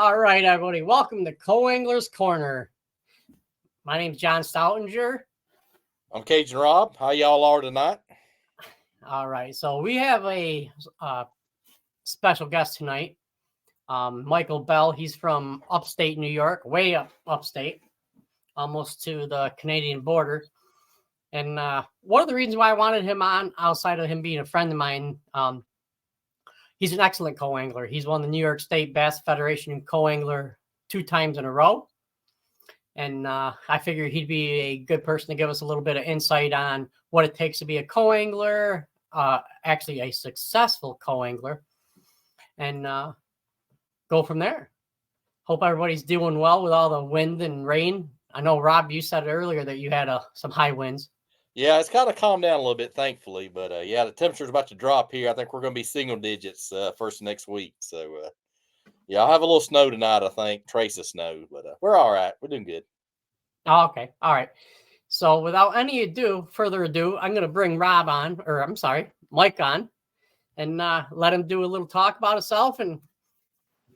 All right, everybody. Welcome to Co-Angler's Corner. My name's John Stoutinger. I'm Cajun Rob. How y'all are tonight? All right. So we have a special guest tonight. Michael Bell. He's from upstate New York, way upstate, almost to the Canadian border. And one of the reasons why I wanted him on, outside of him being a friend of mine, he's an excellent co-angler. He's won the New York State Bass Federation co-angler 2 times in a row. And I figured he'd be a good person to give us a little bit of insight on what it takes to be a co-angler, actually a successful co-angler, and go from there. Hope everybody's doing well with all the wind and rain. I know, Rob, you said earlier that you had some high winds. Yeah, it's kind of calmed down a little bit, thankfully. But yeah, the temperature's about to drop here. I think we're going to be single digits first next week. So yeah, I'll have a little snow tonight, I think. Trace of snow. But we're all right. We're doing good. Oh, okay. All right. So without any further ado, I'm going to bring Rob on, or I'm sorry, Mike on, and let him do a little talk about himself, and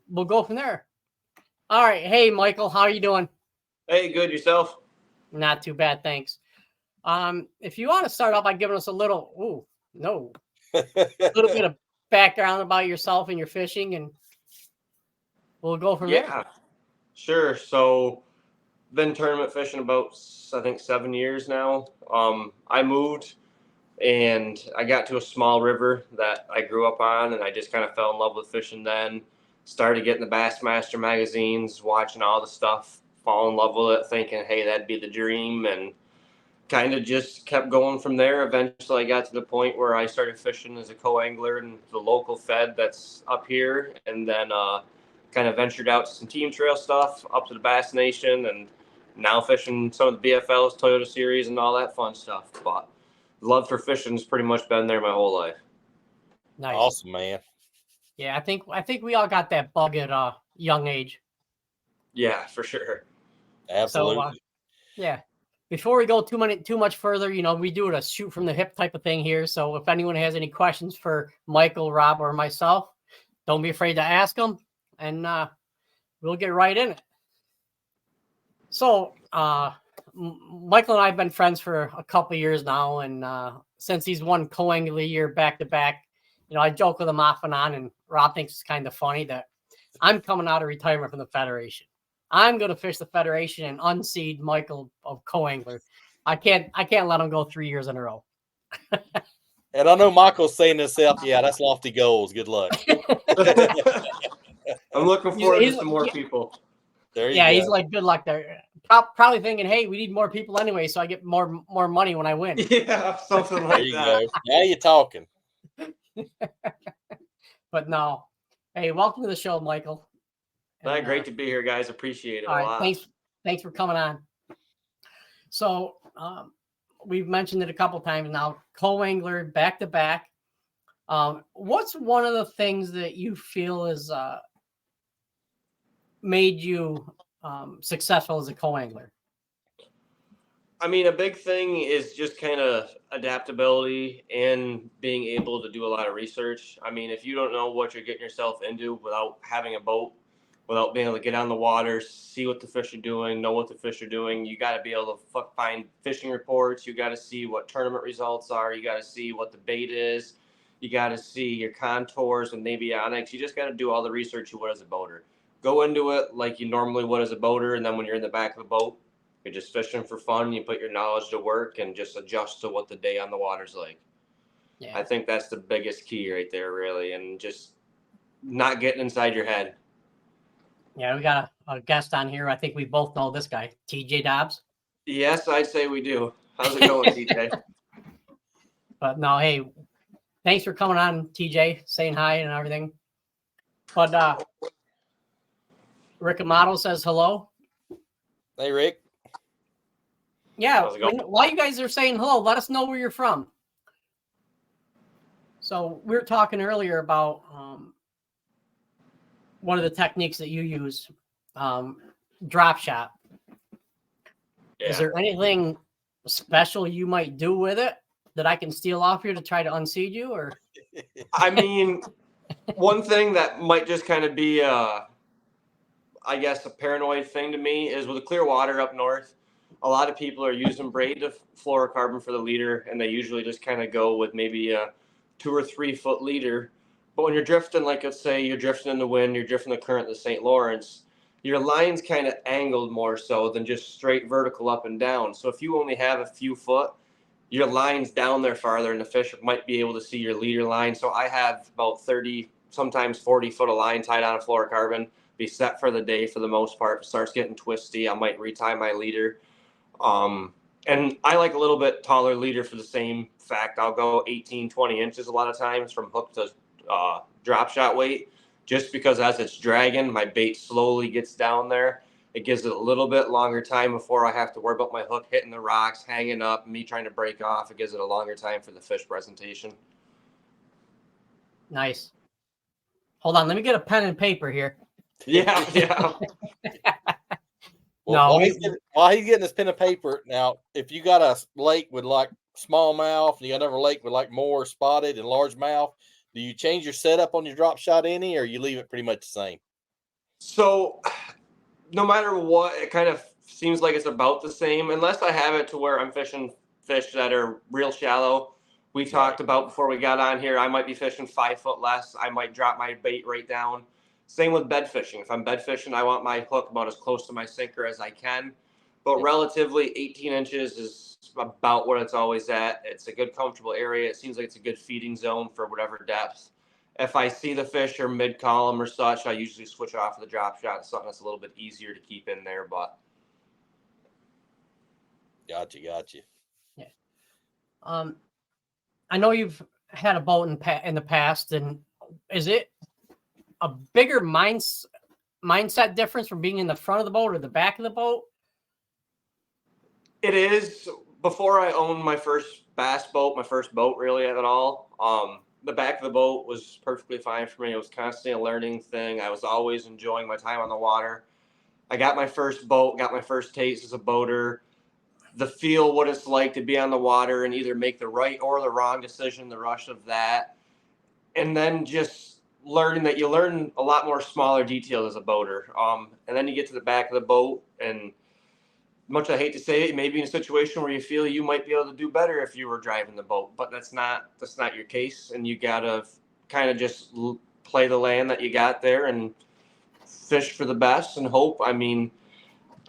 we'll go from there. All right. Hey, Michael, how are you doing? Hey, good. Yourself? Not too bad, thanks. If you want to start off by giving us a little bit of background about yourself and your fishing, and we'll go from there. Yeah, sure. So, been tournament fishing about, I think, 7 years now. I moved and I got to a small river that I grew up on, and I just kind of fell in love with fishing then. Started getting the Bassmaster magazines, watching all the stuff, fall in love with it, thinking, hey, that'd be the dream, and kind of just kept going from there. Eventually, I got to the point where I started fishing as a co-angler in the local fed that's up here, and then kind of ventured out to some team trail stuff up to the Bass Nation, and now fishing some of the BFLs, Toyota Series, and all that fun stuff. But love for fishing has pretty much been there my whole life. Nice. Awesome, man. Yeah, I think we all got that bug at a young age. Yeah, for sure. Absolutely. So, yeah. Before we go too much further, we do it a shoot from the hip type of thing here. So if anyone has any questions for Michael, Rob, or myself, don't be afraid to ask them, and we'll get right in it. So Michael and I have been friends for a couple of years now, and since he's won co-angler year back to back, I joke with him off and on, and Rob thinks it's kind of funny that I'm coming out of retirement from the Federation. I'm going to fish the Federation and unseed Michael of co-angler. I can't let him go 3 years in a row. And I know Michael's saying to himself, yeah, that's lofty goals. Good luck. I'm looking forward to some more people. There you go. He's like, good luck there. Probably thinking, hey, we need more people anyway, so I get more money when I win. Yeah, something like There you that. go. Now you're talking. But no. Hey, welcome to the show, Michael. And, Great to be here, guys. Appreciate it a lot. Thanks for coming on. So we've mentioned it a couple times now. Co-angler back to back. What's one of the things that you feel is made you successful as a co-angler? I mean, a big thing is just kind of adaptability and being able to do a lot of research. I mean, if you don't know what you're getting yourself into without having a boat, without being able to get on the water, see what the fish are doing, know what the fish are doing, you got to be able to find fishing reports. You got to see what tournament results are. You got to see what the bait is. You got to see your contours and avionics. You just got to do all the research you would as a boater. Go into it like you normally would as a boater, and then when you're in the back of the boat, you're just fishing for fun. You put your knowledge to work and just adjust to what the day on the water's like. Yeah. I think that's the biggest key right there, really, and just not getting inside your head. Yeah, we got a guest on here. I think we both know this guy, TJ Dobbs. Yes, I'd say we do. How's it going, TJ? But no, hey, thanks for coming on, TJ, saying hi and everything. But Rick Amato says hello. Hey, Rick. Yeah, while you guys are saying hello, let us know where you're from. So we were talking earlier about one of the techniques that you use, drop shot. Yeah. Is there anything special you might do with it that I can steal off here to try to unseed you? Or I mean, one thing that might just kind of be I guess, a paranoid thing to me is with the clear water up north, a lot of people are using braided fluorocarbon for the leader, and they usually just kind of go with maybe a 2 or 3 foot leader. But when you're drifting, like let's say you're drifting in the wind, you're drifting the current in the St. Lawrence, your line's kind of angled more so than just straight vertical up and down. So if you only have a few foot, your line's down there farther, and the fish might be able to see your leader line. So I have about 30, sometimes 40 foot of line tied on a fluorocarbon, be set for the day for the most part. If it starts getting twisty, I might retie my leader. And I like a little bit taller leader for the same fact. I'll go 18, 20 inches a lot of times from hook to drop shot weight, just because as it's dragging, my bait slowly gets down there. It gives it a little bit longer time before I have to worry about my hook hitting the rocks, hanging up, me trying to break off. It gives it a longer time for the fish presentation. Nice. Hold on, let me get a pen and paper here. Yeah, yeah. Well, No, while he's getting his pen and paper, now, if you got a lake with like smallmouth and you got another lake with like more spotted and largemouth, do you change your setup on your drop shot any, or you leave it pretty much the same? So no matter what, it kind of seems like it's about the same, unless I have it to where I'm fishing fish that are real shallow. We talked about before we got on here, I might be fishing 5 foot less. I might drop my bait right down. Same with bed fishing. If I'm bed fishing, I want my hook about as close to my sinker as I can. But relatively, 18 inches is about what it's always at. It's a good, comfortable area. It seems like it's a good feeding zone for whatever depth. If I see the fish are mid column or such, I usually switch off of the drop shot. It's something that's a little bit easier to keep in there. But Gotcha. yeah. I know you've had a boat in the past, and is it a bigger mindset difference from being in the front of the boat or the back of the boat? it is. Before I owned my first bass boat, my first boat really at all, the back of the boat was perfectly fine for me. It was constantly a learning thing. I was always enjoying my time on the water. I got my first boat, got my first taste as a boater. The feel, what it's like to be on the water and either make the right or the wrong decision, the rush of that. And then just learning that you learn a lot more smaller details as a boater. And then you get to the back of the boat, and much I hate to say it, maybe in a situation where you feel you might be able to do better if you were driving the boat, but that's not your case. And you got to kind of just play the land that you got there and fish for the best and hope. I mean,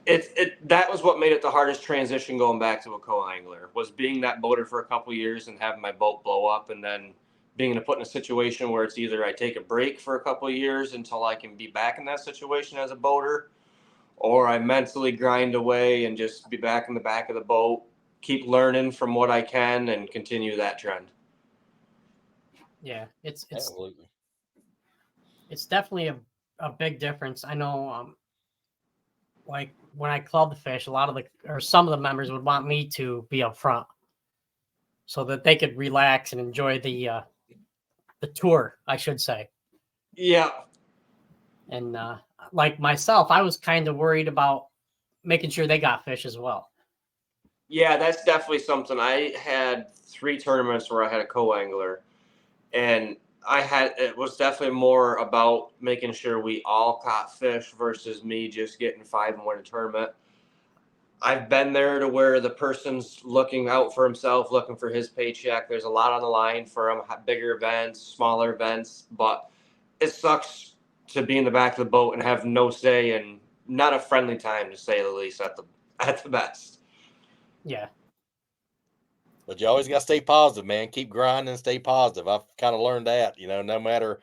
that was what made it the hardest transition going back to a co-angler, was being that boater for a couple years and having my boat blow up, and then being put in a situation where it's either I take a break for a couple of years until I can be back in that situation as a boater, or I mentally grind away and just be back in the back of the boat, keep learning from what I can, and continue that trend. Yeah, it's Absolutely. It's definitely a big difference. I know, like when I club the fish, some of the members would want me to be up front so that they could relax and enjoy the tour, I should say. Yeah. And like myself, I was kind of worried about making sure they got fish as well. Yeah, that's definitely something. I had 3 tournaments where I had a co-angler, and it was definitely more about making sure we all caught fish versus me just getting 5 and win a tournament. I've been there to where the person's looking out for himself, looking for his paycheck. There's a lot on the line for him, bigger events, smaller events, but it sucks to be in the back of the boat and have no say, and not a friendly time, to say the least, at the best. Yeah. But you always got to stay positive, man. Keep grinding and stay positive. I've kind of learned that, no matter.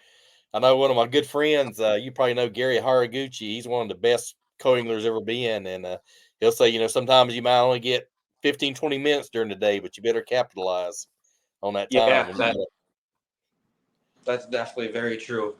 I know one of my good friends, you probably know Gary Haraguchi. He's one of the best co-anglers ever been. And he'll say, sometimes you might only get 15, 20 minutes during the day, but you better capitalize on that time. Yeah, that's definitely very true.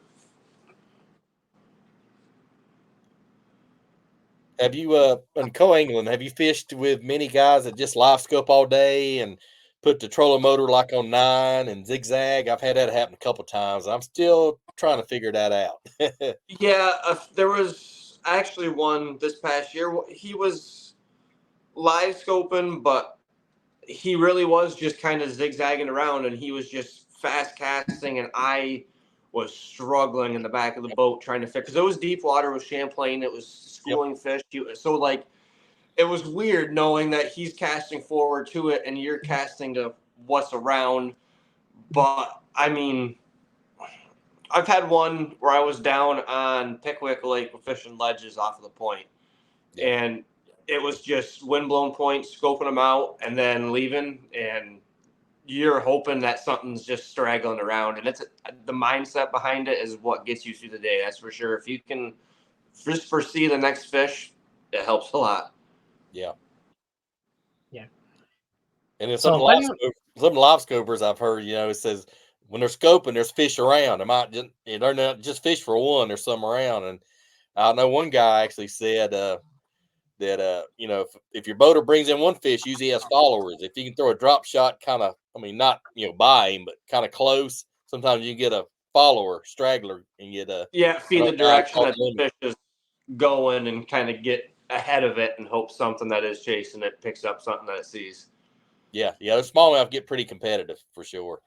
Have you, in co-angling, have you fished with many guys that just live scope all day and put the trolling motor like on 9 and zigzag? I've had that happen a couple times. I'm still trying to figure that out. Yeah, there was actually one this past year. He was live scoping, but he really was just kind of zigzagging around, and he was just fast casting, and I was struggling in the back of the boat trying to fit, because it was deep water with Champlain. It was schooling fish. So like, it was weird knowing that he's casting forward to it and you're casting to what's around. But I mean, I've had one where I was down on Pickwick Lake fishing ledges off of the point, and it was just windblown points, scoping them out, and then leaving. And you're hoping that something's just straggling around, and it's the mindset behind it is what gets you through the day. That's for sure. If you can just foresee the next fish, it helps a lot. Yeah. Yeah. And in So some live scopers I've heard, it says when they're scoping, there's fish around. They might just, they're not just fish for one. There's some around, and I know one guy actually said that if your boater brings in one fish, usually he has followers. If you can throw a drop shot, kind of, not by him, but kind of close, sometimes you get a follower, straggler, and get a feed the direction that the fish is going and kind of get ahead of it and hope something that is chasing it picks up something that it sees. Yeah, they're small enough to get pretty competitive for sure.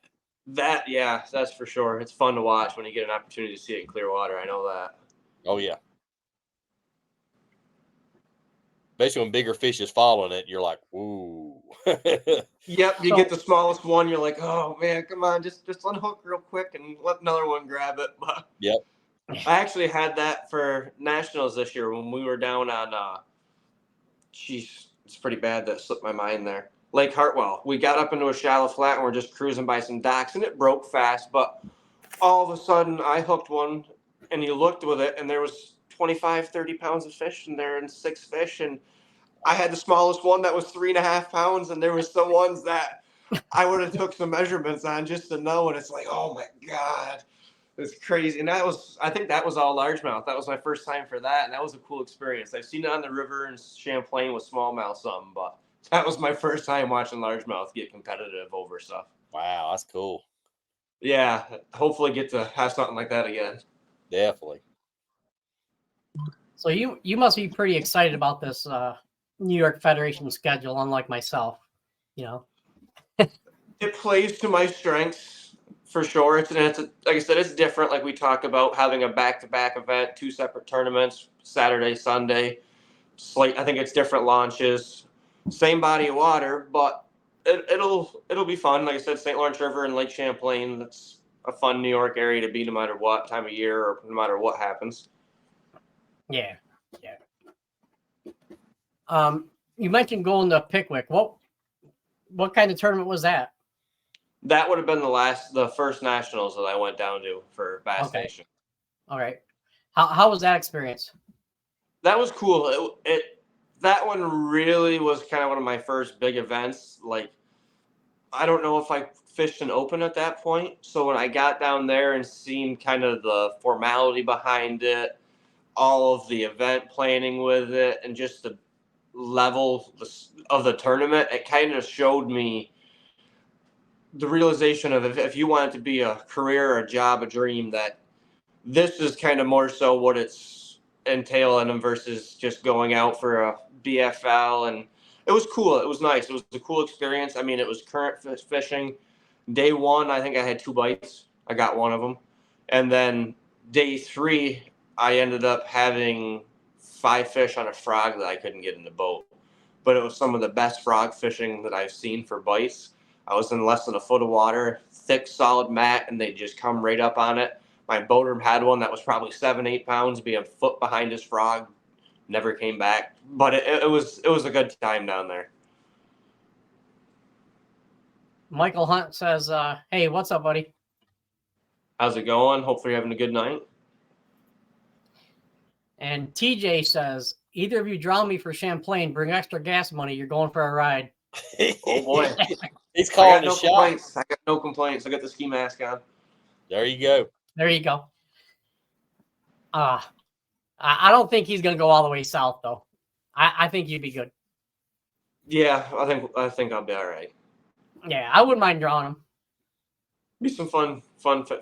That's for sure. It's fun to watch when you get an opportunity to see it in clear water. I know that. Oh yeah. Especially when bigger fish is following it, you're like, ooh. Yep, you get the smallest one, you're like, oh man, come on, just unhook real quick and let another one grab it. But yep. I actually had that for nationals this year when we were down on it's pretty bad that slipped my mind there. Lake Hartwell. We got up into a shallow flat and we're just cruising by some docks, and it broke fast, but all of a sudden I hooked one and you looked with it and there was 25, 30 pounds of fish in there and 6 fish, and I had the smallest one that was 3.5 pounds, and there was some ones that I would have took some measurements on just to know, and it's like, oh my God, it's crazy. And I think that was all largemouth. That was my first time for that, and that was a cool experience. I've seen it on the river in Champlain with smallmouth some, but that was my first time watching largemouth get competitive over stuff. Wow, that's cool. Yeah, hopefully get to have something like that again. Definitely. So you must be pretty excited about this New York Federation schedule, unlike myself. It plays to my strengths for sure. It's like I said, it's different. Like we talk about having a back-to-back event, 2 separate tournaments, Saturday, Sunday. I think it's different launches, same body of water, but it'll be fun. Like I said, St. Lawrence River and Lake Champlain. That's a fun New York area to be, no matter what time of year or no matter what happens. Yeah. You mentioned going to Pickwick. What kind of tournament was that? That would have been the first nationals that I went down to for Bass Nation. All right. How was that experience? That was cool. That one really was kind of one of my first big events. Like, I don't know if I fished an open at that point. So when I got down there and seen kind of the formality behind it, all of the event planning with it, and just the level of the tournament, it kind of showed me the realization of if you want it to be a career, a job, a dream, that this is kind of more so what it's entailing versus just going out for a BFL. And it was cool. It was nice. It was a cool experience. I mean, it was current fishing. Day 1, I think I had 2 bites. I got one of them. And then day 3, I ended up having 5 fish on a frog that I couldn't get in the boat. But it was some of the best frog fishing that I've seen for bites. I was in less than a foot of water, thick, solid mat, and they just come right up on it. My boater had one that was probably 7-8 pounds, be a foot behind his frog. Never came back. But it was a good time down there. Michael Hunt says, hey, what's up, buddy? How's it going? Hopefully you're having a good night. And TJ says, either of you draw me for Champlain, bring extra gas money. You're going for a ride. Oh, boy. He's calling the shot. I got no complaints. I got the ski mask on. There you go. There you go. I don't think he's going to go all the way south, though. I think you'd be good. Yeah, I think I'll be all right. Yeah, I wouldn't mind drawing him. Be some fun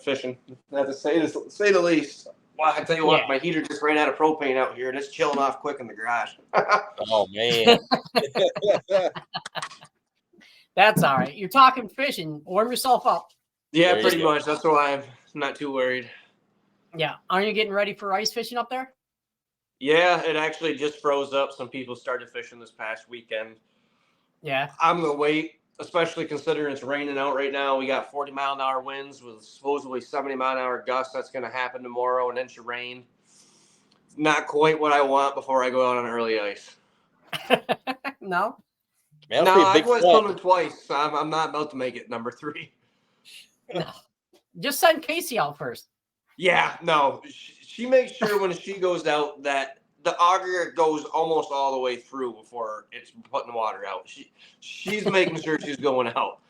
fishing. I have to say the least. Well, I tell you what, my heater just ran out of propane out here, and it's chilling off quick in the garage. Oh, man. That's all right. You're talking fishing. Warm yourself up. Yeah, pretty much. That's why Not too worried. Yeah. Aren't you getting ready for ice fishing up there? Yeah, it actually just froze up. Some people started fishing this past weekend. Yeah. I'm gonna wait, especially considering it's raining out right now. We got 40-mile-an-hour winds with supposedly 70-mile-an-hour gusts. That's gonna happen tomorrow. An inch of rain. Not quite what I want before I go out on early ice. No. Man, that'll No, be a I've big went flop. swimming twice. I'm not about to make it number 3. No. Just send Casey out first. Yeah, no. She makes sure when she goes out that the auger goes almost all the way through before it's putting water out. She's making sure she's going out.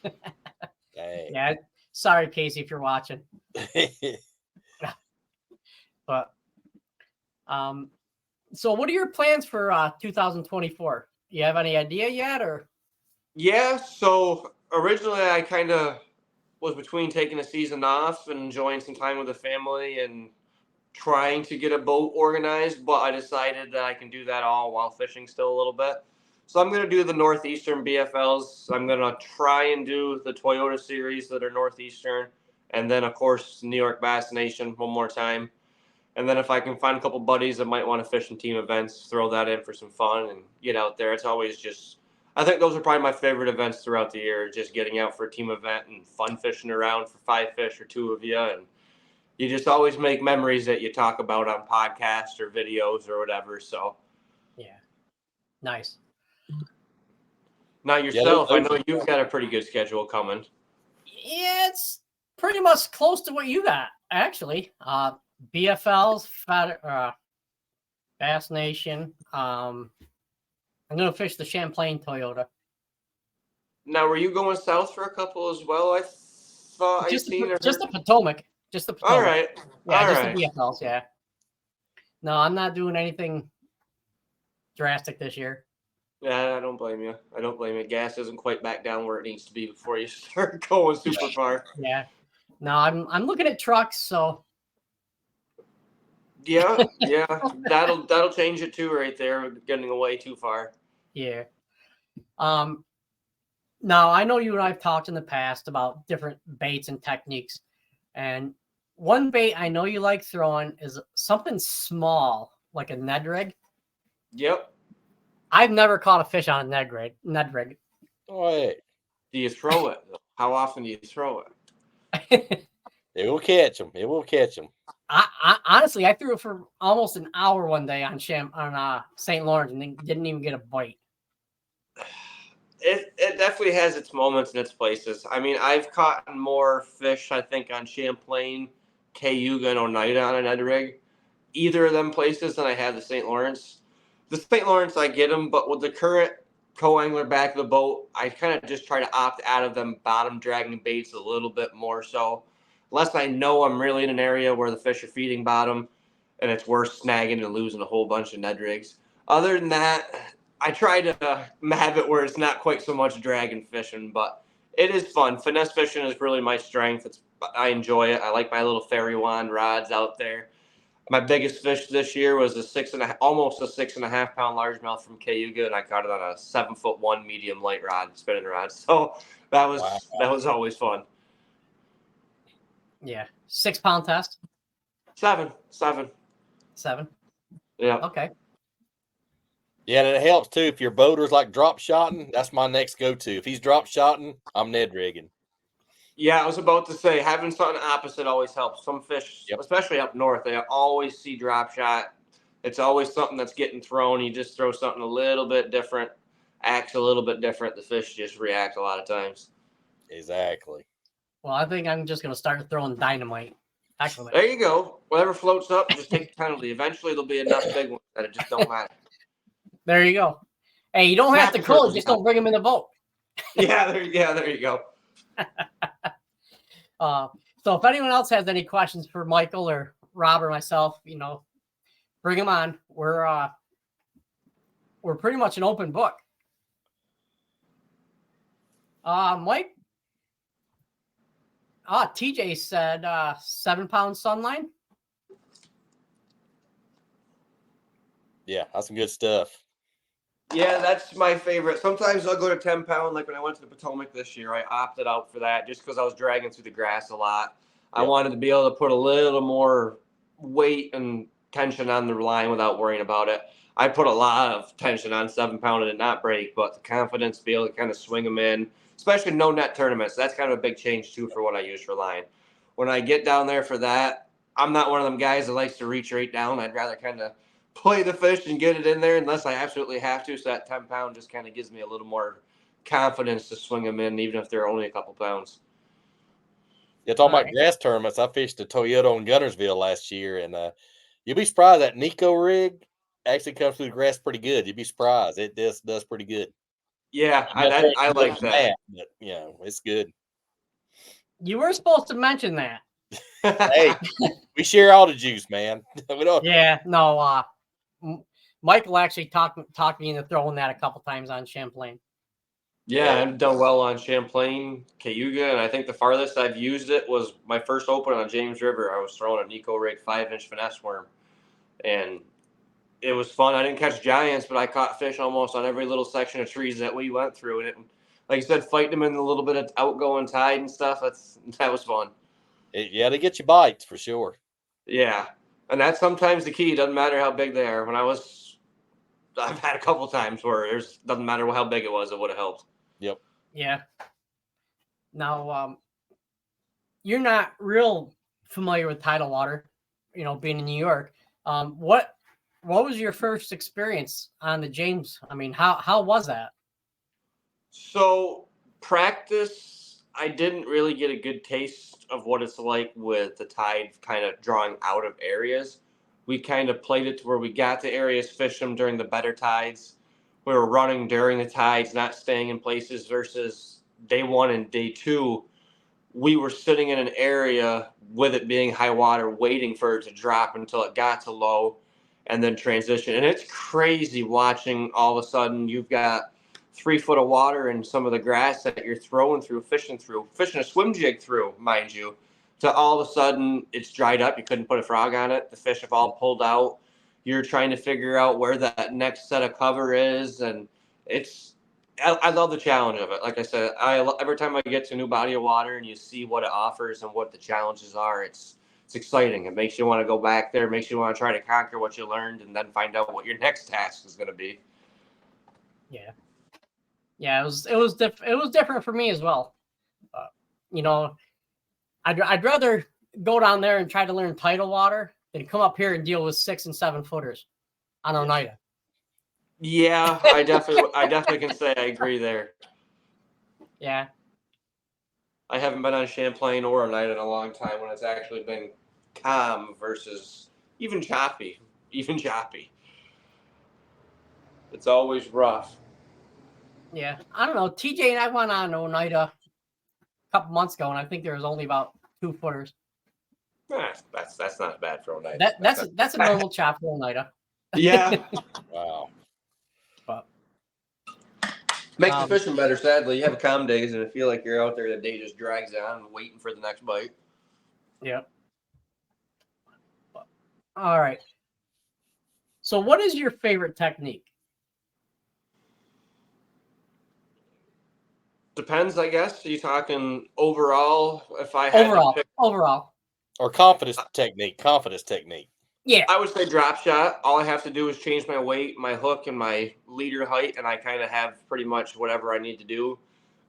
Dang. Yeah. Sorry, Casey, if you're watching. But so what are your plans for 2024? You have any idea yet, or? Yeah, so originally I kind of was between taking a season off and enjoying some time with the family and trying to get a boat organized, but I decided that I can do that all while fishing still a little bit. So I'm going to do the Northeastern BFLs. I'm going to try and do the Toyota series that are Northeastern, and then, of course, New York Bass Nation one more time. And then if I can find a couple buddies that might want to fish in team events, throw that in for some fun and get out there. It's always just, I think those are probably my favorite events throughout the year, just getting out for a team event and fun fishing around for 5 fish or 2 of you. And you just always make memories that you talk about on podcasts or videos or whatever. So, Yeah. Nice. now yourself, I those know are- you've got a pretty good schedule coming. Yeah, it's pretty much close to what you got, actually. BFLs, Bass Nation. I'm gonna fish the Champlain Toyota. Now, were you going south for a couple as well? I thought I Just seen or the heard. Potomac. Just the Potomac. All right. Yeah, All just right. the BFLs. Yeah. No, I'm not doing anything drastic this year. Yeah, I don't blame you. I don't blame you. Gas isn't quite back down where it needs to be before you start going super far. Yeah. No, I'm looking at trucks. So Yeah, yeah. That'll change it too right there, getting away too far. yeah. Now I know you and I've talked in the past about different baits and techniques, and one bait I know you like throwing is something small, like a Ned rig. Yep. I've never caught a fish on a Ned rig. Wait, Do you throw it? How often do you throw it? it will catch them. It will catch them. I honestly, I threw it for almost an hour one day on St. Lawrence and didn't even get a bite. It definitely has its moments and its places. I mean, I've caught more fish, I think, on Champlain, Cayuga, and Oneida on an Ed rig, either of them places, than I have the St. Lawrence. The St. Lawrence, I get them, but with the current co-angler back of the boat, I kind of just try to opt out of them bottom dragging baits a little bit more so. Unless I know I'm really in an area where the fish are feeding bottom and it's worth snagging and losing a whole bunch of Ned rigs. Other than that, I try to have it where it's not quite so much dragging fishing, but it is fun. Finesse fishing is really my strength. I enjoy it. I like my little fairy wand rods out there. My biggest fish this year was almost a 6.5 pound largemouth from Cayuga, and I caught it on a 7'1" medium light rod, spinning rod. So that was always fun. Yeah, 6 pound test. 7. 7. Yeah. Okay. Yeah, and it helps too. If your boater's like drop shotting, that's my next go-to. If he's drop shotting, I'm Ned rigging. Yeah, I was about to say having something opposite always helps. Some fish, especially up north, they always see drop shot. It's always something that's getting thrown. You just throw something a little bit different, acts a little bit different. The fish just react a lot of times. Exactly. Well, I think I'm just gonna start throwing dynamite. Actually, There you go. Whatever floats up, just take the penalty. Eventually, there'll be enough big ones that it just don't matter. there you go. Hey, you don't have to call it. Just don't bring them in the boat. There you go. So if anyone else has any questions for Michael or Rob or myself, bring them on. We're pretty much an open book. Mike. TJ said 7 pound sunline. Yeah, that's some good stuff. Yeah, that's my favorite. Sometimes I'll go to 10 pound. Like when I went to the Potomac this year, I opted out for that just because I was dragging through the grass a lot. I Yep. wanted to be able to put a little more weight and tension on the line without worrying about it. I put a lot of tension on 7 pound and did not break, but the confidence to be able to kind of swing them in, especially no net tournaments. That's kind of a big change too for what I use for line. When I get down there for that, I'm not one of them guys that likes to reach right down. I'd rather kind of play the fish and get it in there unless I absolutely have to. So that 10 pound just kind of gives me a little more confidence to swing them in, even if they're only a couple pounds. Yeah, talking about Alright. grass tournaments, I fished a Toyota in Gunnersville last year, and you'll be surprised that Nico rig actually comes through the grass pretty good. You'd be surprised. It does pretty good. Yeah, I'm not saying I it's like good for that. but it's good. You were supposed to mention that. Hey, we share all the juice, man. We don't. Yeah, no. Michael actually talked me into throwing that a couple times on Champlain. Yeah, I've done well on Champlain, Cayuga, and I think the farthest I've used it was my first open on James River. I was throwing a Nico rig 5-inch finesse worm, and it was fun. I didn't catch giants, but I caught fish almost on every little section of trees that we went through. And it, like you said, fighting them in a little bit of outgoing tide and stuff. That was fun. Yeah, they get you bites for sure. Yeah, and that's sometimes the key. It doesn't matter how big they are. I've had a couple times where it doesn't matter how big it was, it would have helped. Yep. Yeah. Now, you're not real familiar with tidal water, being in New York. What was your first experience on the James? I mean, how was that? So practice, I didn't really get a good taste of what it's like with the tide kind of drawing out of areas. We kind of played it to where we got to areas, fished them during the better tides. We were running during the tides, not staying in places versus day one and day two. We were sitting in an area with it being high water, waiting for it to drop until it got to low and then transition. And it's crazy watching all of a sudden you've got 3 foot of water and some of the grass that you're throwing through, fishing a swim jig through, mind you, to all of a sudden it's dried up. You couldn't put a frog on it. The fish have all pulled out. You're trying to figure out where that next set of cover is. And I love the challenge of it. Like I said, every time I get to a new body of water and you see what it offers and what the challenges are, it's exciting. It makes you want to go back there, makes you want to try to conquer what you learned and then find out what your next task is going to be. Yeah. Yeah, it was different for me as well. I'd rather go down there and try to learn tidal water than come up here and deal with 6 and 7 footers on Oneida. Yeah, I definitely can say I agree there. Yeah. I haven't been on Champlain or Oneida in a long time when it's actually been calm versus even choppy. It's always rough. Yeah. I don't know. TJ and I went on Oneida a couple months ago, and I think there was only about 2 footers. That's not bad for Oneida. That's a normal chop for Oneida. Yeah. Wow. But Makes the fishing better, sadly. You have calm days and I feel like you're out there, the day just drags on waiting for the next bite. yeah. All right. So what is your favorite technique? Depends, I guess. Are you talking overall? If I had to pick, overall. Or confidence technique. Yeah. I would say drop shot. All I have to do is change my weight, my hook, and my leader height, and I kind of have pretty much whatever I need to do.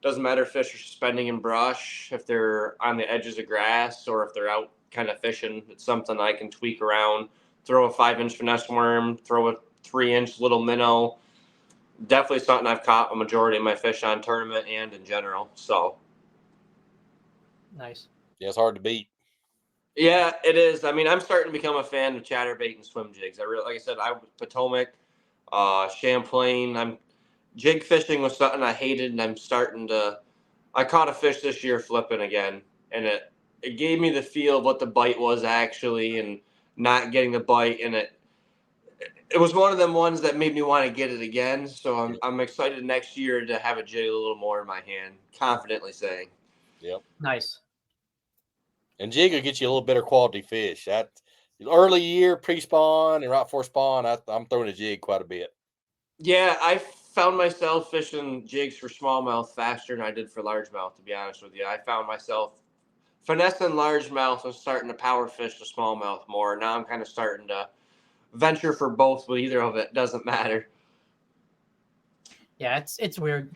Doesn't matter if fish are suspending in brush, if they're on the edges of grass, or if they're out kind of fishing. It's something I can tweak around. Throw a 5-inch finesse worm, throw a 3-inch little minnow. Definitely something I've caught a majority of my fish on tournament and in general. So Nice. Yeah, it's hard to beat. yeah, it is. I mean, I'm starting to become a fan of chatterbait and swim jigs. Like I said, Potomac, Champlain. Jig fishing was something I hated, and I caught a fish this year flipping again, and it gave me the feel of what the bite was actually, and not getting the bite, and it was one of them ones that made me want to get it again. So I'm excited next year to have a jig a little more in my hand, confidently saying. Yep. Nice. And jig will get you a little better quality fish. That early year pre-spawn and right before spawn, I'm throwing a jig quite a bit. Yeah, I found myself fishing jigs for smallmouth faster than I did for largemouth, to be honest with you. I found myself finessing largemouth and starting to power fish the smallmouth more. Now I'm kind of starting to venture for both, but either of it doesn't matter. Yeah, it's weird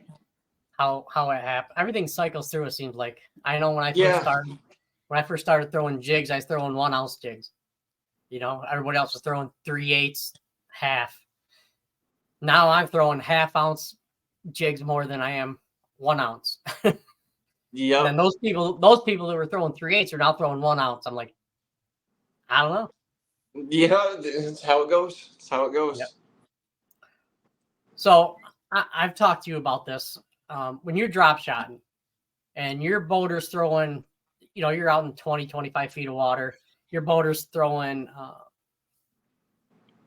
how it happened. Everything cycles through. It seems like. I know when I Yeah. first started throwing jigs, I was throwing 1 ounce jigs. You know, everybody else was throwing 3/8, half. Now I'm throwing half ounce jigs more than I am 1 ounce. And Yep. then those people that were throwing 3/8 are now throwing 1 ounce. I'm like, I don't know. Yeah, that's how it goes. That's how it goes. Yep. So I've talked to you about this. When you're drop shotting and your boater's throwing, you know, you're out in 20, 25 feet of water, your boater's throwing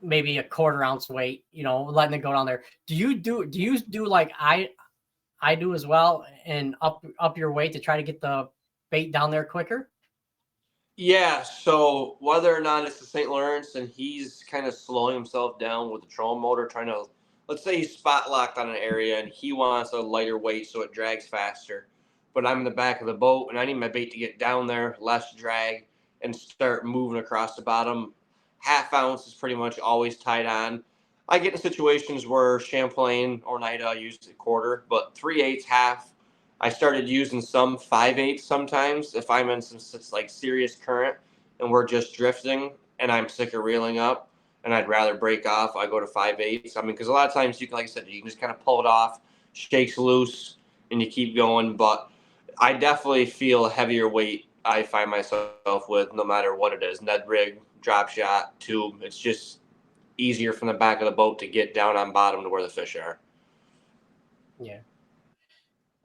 maybe a 1/4 ounce weight, you know, letting it go down there. Do you do like I do as well and up your weight to try to get the bait down there quicker? Yeah, so whether or not it's the St. Lawrence and he's kind of slowing himself down with the trolling motor, trying to, let's say he's spot locked on an area and he wants a lighter weight so it drags faster. But I'm in the back of the boat and I need my bait to get down there, less drag, and start moving across the bottom. Half ounce is pretty much always tied on. I get in situations where Champlain or Nida I use a 1/4, but 3/8, half. I started using some 5/8 sometimes if I'm in some like serious current and we're just drifting and I'm sick of reeling up and I'd rather break off. I go to 5/8. I mean, because a lot of times you can, like I said, you can just kind of pull it off, shakes loose, and you keep going. But I definitely feel a heavier weight. I find myself with no matter what it is, Ned rig, drop shot, tube. It's just easier from the back of the boat to get down on bottom to where the fish are. Yeah.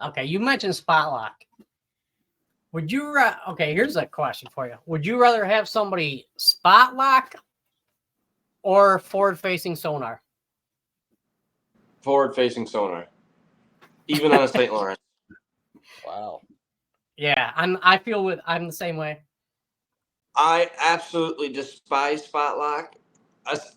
Okay, you mentioned spot lock. Would you okay, here's a question for you. Would you rather have somebody spot lock or forward facing sonar? Forward facing sonar, even on a St. Lawrence. Wow. Yeah, I'm the same way. I absolutely despise spot lock.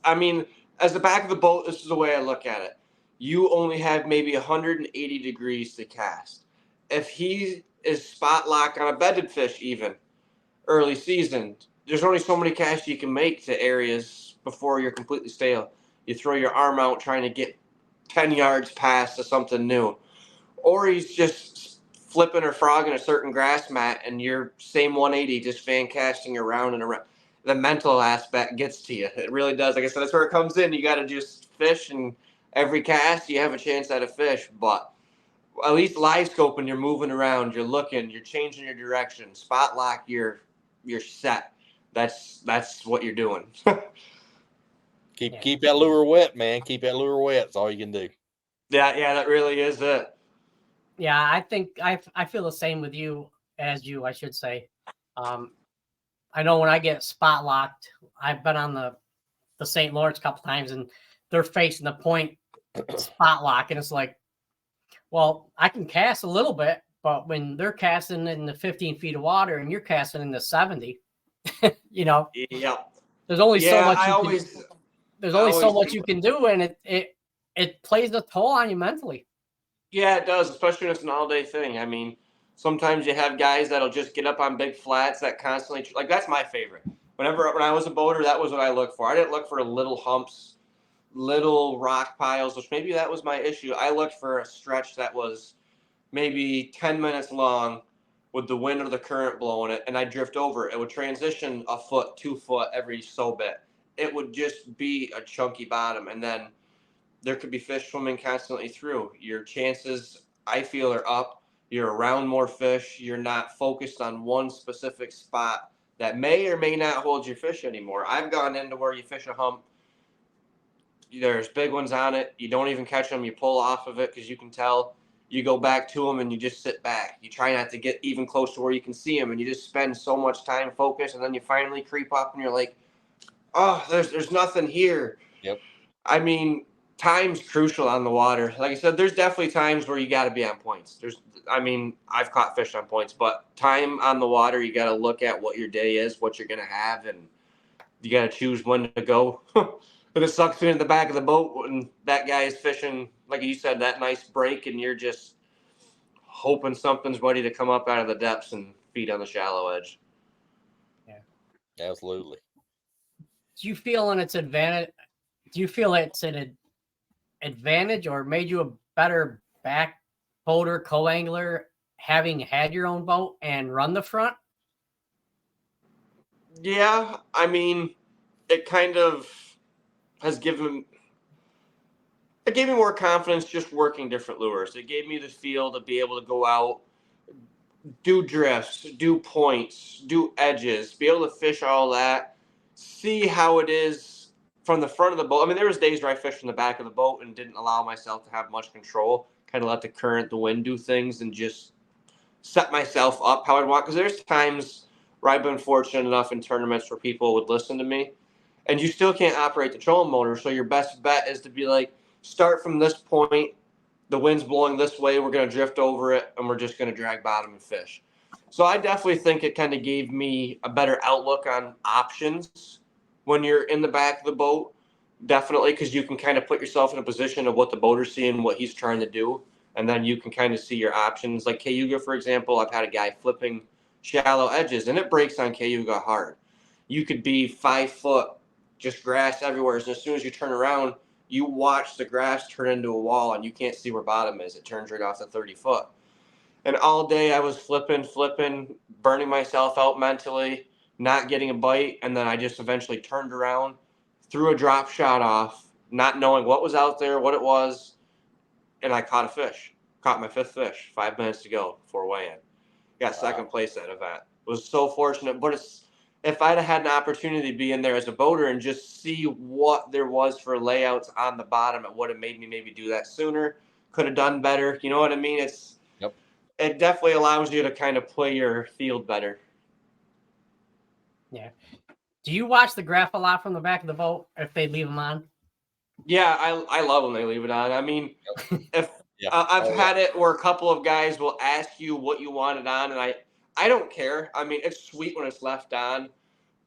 I mean, as the back of the boat, this is the way I look at it. You only have maybe 180 degrees to cast. If he is spot lock on a bedded fish, even early season, there's only so many casts you can make to areas before you're completely stale. You throw your arm out trying to get 10 yards past to something new. Or he's just flipping or frogging a certain grass mat and you're same 180 just fan casting around and around. The mental aspect gets to you. It really does. Like I said, that's where it comes in. You got to just fish, and every cast you have a chance at a fish. But at least live scoping, you're moving around, you're looking, you're changing your direction. Spot lock, you're set. That's what you're doing. Keep that lure wet, man. Keep that lure wet. That's all you can do. Yeah, that really is it. Yeah, I think I feel the same with you as you, I should say. I know when I get spot locked, I've been on the St. Lawrence a couple times and they're facing the point spot lock, and it's like, well, I can cast a little bit, but when they're casting in the 15 feet of water and you're casting in the 70, you know, Yep. there's only so Yeah, much there's only so much you can do, and it plays a toll on you mentally. Yeah, it does, especially when it's an all-day thing. I mean, sometimes you have guys that'll just get up on big flats that constantly like that's my favorite. When I was a boater, that was what I looked for. I didn't look for little humps, little rock piles, which maybe that was my issue. I looked for a stretch that was maybe 10 minutes long with the wind or the current blowing it, and I'd drift over it. It would transition a foot, 2 foot every so bit. It would just be a chunky bottom, and then there could be fish swimming constantly through. Your chances, I feel, are up. You're around more fish. You're not focused on one specific spot that may or may not hold your fish anymore. I've gone into where you fish a hump. There's big ones on it. You don't even catch them. You pull off of it because you can tell. You go back to them and you just sit back. You try not to get even close to where you can see them, and you just spend so much time focused, and then you finally creep up and you're like, oh, there's nothing here. Yep. I mean, time's crucial on the water. Like I said, there's definitely times where you got to be on points. I've caught fish on points, but time on the water, you got to look at what your day is, what you're going to have, and you got to choose when to go. But it sucks being in the back of the boat when that guy is fishing, like you said, that nice break, and you're just hoping something's ready to come up out of the depths, and feet on the shallow edge. Absolutely. Do you feel it's advantage? Do you feel it's an advantage or made you a better back boater, co-angler, having had your own boat and run the front? Yeah, I mean, it kind of has given it gave me more confidence just working different lures. It gave me the feel to be able to go out, do drifts, do points, do edges, be able to fish all that, see how it is from the front of the boat. I mean, there was days where I fished from the back of the boat and didn't allow myself to have much control, kind of let the current, the wind do things and just set myself up how I'd want. Because there's times where I've been fortunate enough in tournaments where people would listen to me and you still can't operate the trolling motor. So your best bet is to be like, start from this point, the wind's blowing this way, we're going to drift over it, and we're just going to drag bottom and fish. So I definitely think it kind of gave me a better outlook on options when you're in the back of the boat, definitely, because you can kind of put yourself in a position of what the boater's seeing, what he's trying to do, and then you can kind of see your options. Like Cayuga, for example, I've had a guy flipping shallow edges, and it breaks on Cayuga hard. You could be 5 foot, just grass everywhere, and as soon as you turn around, you watch the grass turn into a wall and you can't see where bottom is. It turns right off the 30 foot. And all day I was flipping, burning myself out mentally, not getting a bite. And then I just eventually turned around, threw a drop shot off, not knowing what was out there, what it was. And I caught a fish, caught my 5th fish, 5 minutes to go before weigh-in. Got second place at that event. Was so fortunate, but if I'd have had an opportunity to be in there as a boater and just see what there was for layouts on the bottom, it would have made me maybe do that sooner. Could have done better. You know what I mean? It definitely allows you to kind of play your field better. Yeah. Do you watch the graph a lot from the back of the boat if they leave them on? Yeah, I love when they leave it on. I mean, if I've had it where a couple of guys will ask you what you want it on, and I don't care. I mean, it's sweet when it's left on,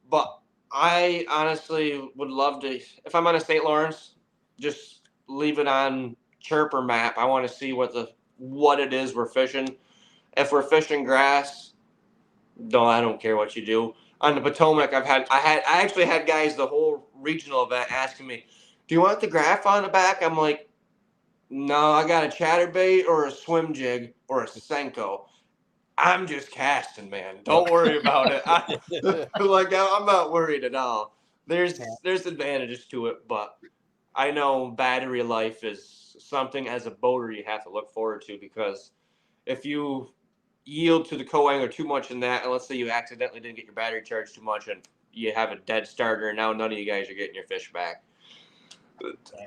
but I honestly would love to, if I'm on a St. Lawrence, just leave it on chirper map. I want to see what it is we're fishing. If we're fishing grass, no, I don't care what you do. On the Potomac, I actually had guys the whole regional event asking me, "Do you want the graph on the back?" I'm like, "No, I got a chatterbait or a swim jig or a Senko. I'm just casting, man. Don't worry about it." I'm not worried at all. There's advantages to it, but I know battery life is something as a boater you have to look forward to, because if you yield to the co-angler too much in that, and let's say you accidentally didn't get your battery charged too much and you have a dead starter and now none of you guys are getting your fish back.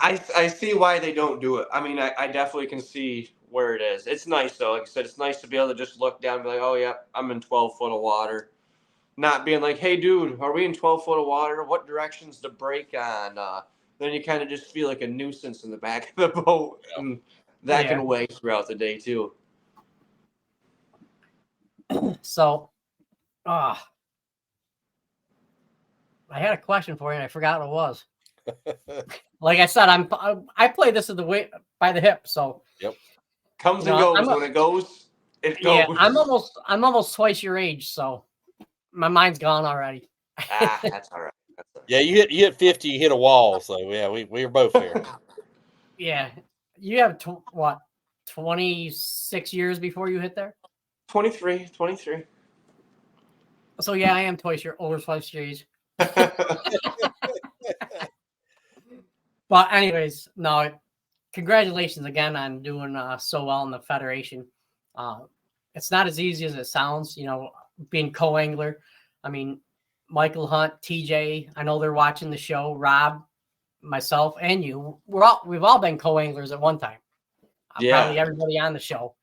I see why they don't do it. I mean, I definitely can see where it is. It's nice, though. Like I said, it's nice to be able to just look down and be like, oh, yeah, I'm in 12 foot of water. Not being like, hey, dude, are we in 12 foot of water? What direction's the brake on? Then you kind of just feel like a nuisance in the back of the boat. Yeah. And that can weigh throughout the day, too. So, I had a question for you and I forgot what it was. Like I said, I play this by the hip, so comes and goes. When it goes, it goes. Yeah, I'm almost twice your age, so my mind's gone already. That's all right. Yeah, you hit 50, you hit a wall. So yeah, we were both there. Yeah, you have 26 years before you hit there. 23. So yeah, I am over twice your age. But anyways, no, congratulations again on doing so well in the Federation. It's not as easy as it sounds, being co-angler. I mean, Michael Hunt, TJ, I know they're watching the show. Rob, myself, and you, we've all been co-anglers at one time. Probably everybody on the show.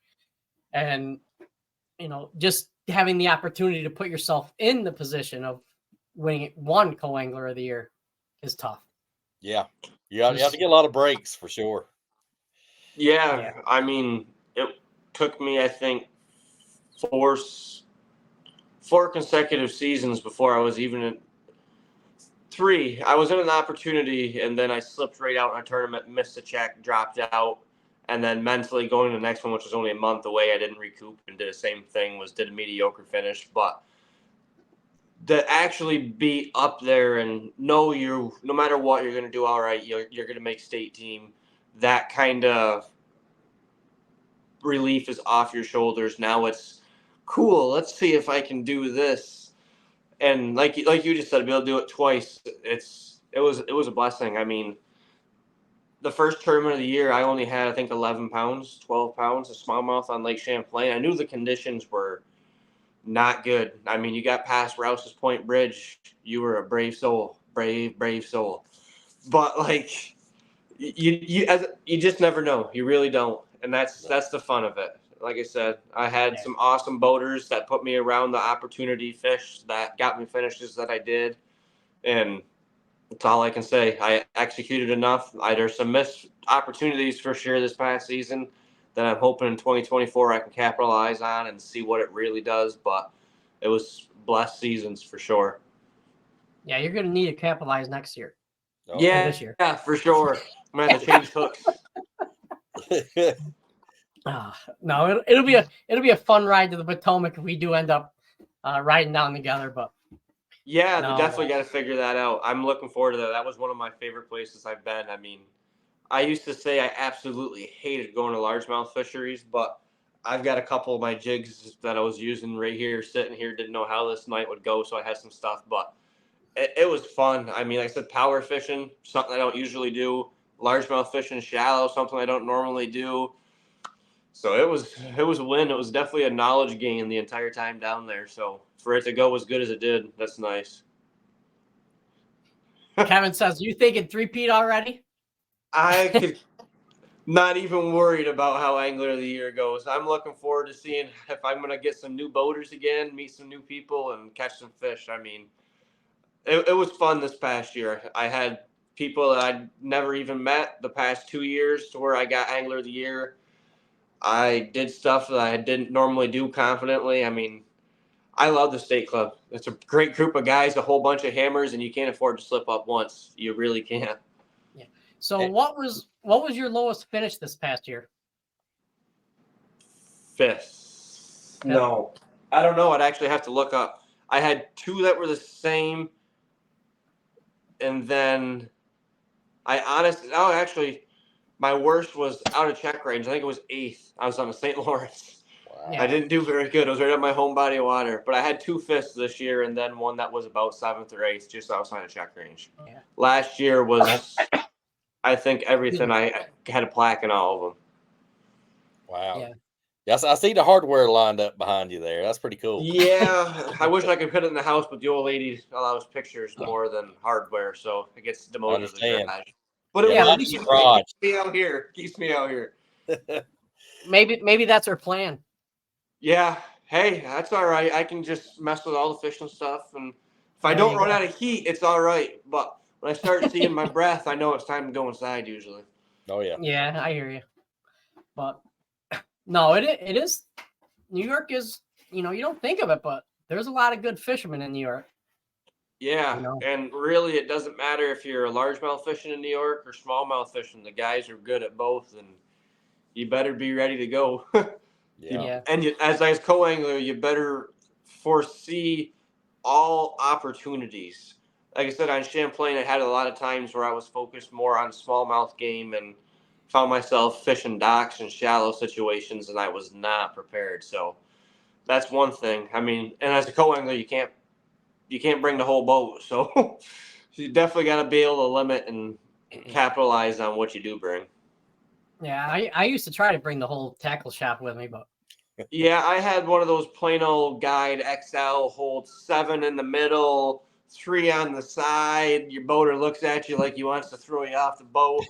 And, just having the opportunity to put yourself in the position of winning one co-angler of the year is tough. Yeah. You have to get a lot of breaks for sure. Yeah. I mean, it took me, I think, four consecutive seasons before I was even in 3. I was in an opportunity and then I slipped right out in a tournament, missed a check, dropped out. And then mentally going to the next one, which was only a month away, I didn't recoup and did the same thing, did a mediocre finish. But to actually be up there and know no matter what, you're going to do all right, you're going to make state team, that kind of relief is off your shoulders. Now it's cool. Let's see if I can do this. And like you just said, to be able to do it twice, it was a blessing. I mean, the first tournament of the year, I only had, I think, 11 pounds, 12 pounds of smallmouth on Lake Champlain. I knew the conditions were not good. I mean, you got past Rouse's Point Bridge, you were a brave soul, brave soul. But like, you just never know. You really don't, and that's the fun of it. Like I said, I had some awesome boaters that put me around the opportunity fish that got me finishes that I did, and that's all I can say. I executed enough. There's some missed opportunities for sure this past season that I'm hoping in 2024 I can capitalize on and see what it really does. But it was blessed seasons for sure. Yeah, you're going to need to capitalize next year. Oh, this year. Yeah, for sure. I'm going to have to change hooks. No, it'll be a fun ride to the Potomac if we do end up riding down together. But yeah, no, they definitely got to figure that out. I'm looking forward to that. That was one of my favorite places I've been. I mean, I used to say I absolutely hated going to largemouth fisheries, but I've got a couple of my jigs that I was using right here, sitting here, didn't know how this night would go, so I had some stuff, but it was fun. I mean, like I said, power fishing, something I don't usually do. Largemouth fishing, shallow, something I don't normally do. So it was a win. It was definitely a knowledge gain the entire time down there. So for it to go as good as it did, that's nice. Kevin says, "You thinking three-peat already?" I could not even worried about how Angler of the Year goes. I'm looking forward to seeing if I'm going to get some new boaters again, meet some new people, and catch some fish. I mean, it was fun this past year. I had people that I'd never even met the past 2 years to where I got Angler of the Year. I did stuff that I didn't normally do confidently. I mean, I love the state club. It's a great group of guys, a whole bunch of hammers, and you can't afford to slip up once. You really can't. Yeah. So what was your lowest finish this past year? Fifth. No, I don't know. I'd actually have to look up. I had two that were the same, and then actually, my worst was out of check range. I think it was 8th. I was on the St. Lawrence. wow. Yeah. I didn't do very good. I was right on my home body of water. But I had 2 fifths this year, and then one that was about 7th or 8th, just outside of check range. Yeah. Last year was, I think, everything. I had a plaque in all of them. Wow. Yeah. Yes, I see the hardware lined up behind you there. That's pretty cool. Yeah, I wish I could put it in the house, but the old lady allows pictures more than hardware, so it gets demoted to the Understand. garage. But it Yeah, works. mine's garage. Keeps me out here. Maybe that's her plan. Yeah. Hey, that's all right. I can just mess with all the fish and stuff, and if I There don't you run go. out of heat, it's all right. But when I start seeing my breath, I know it's time to go inside. Usually. Oh yeah. Yeah, I hear you. But no, it is. New York is, you don't think of it, but there's a lot of good fishermen in New York. Yeah, You know. and really, it doesn't matter if you're a largemouth fishing in New York or smallmouth fishing. The guys are good at both, and you better be ready to go. Yeah. And as a co-angler, you better foresee all opportunities. Like I said, on Champlain, I had a lot of times where I was focused more on smallmouth game and found myself fishing docks and shallow situations, and I was not prepared. So that's one thing. I mean, and as a co-angler, you can't bring the whole boat. So you definitely got to be able to limit and capitalize on what you do bring. Yeah, I used to try to bring the whole tackle shop with me, but Yeah, I had one of those plain old guide XL, hold 7 in the middle, 3 on the side. Your boater looks at you like he wants to throw you off the boat.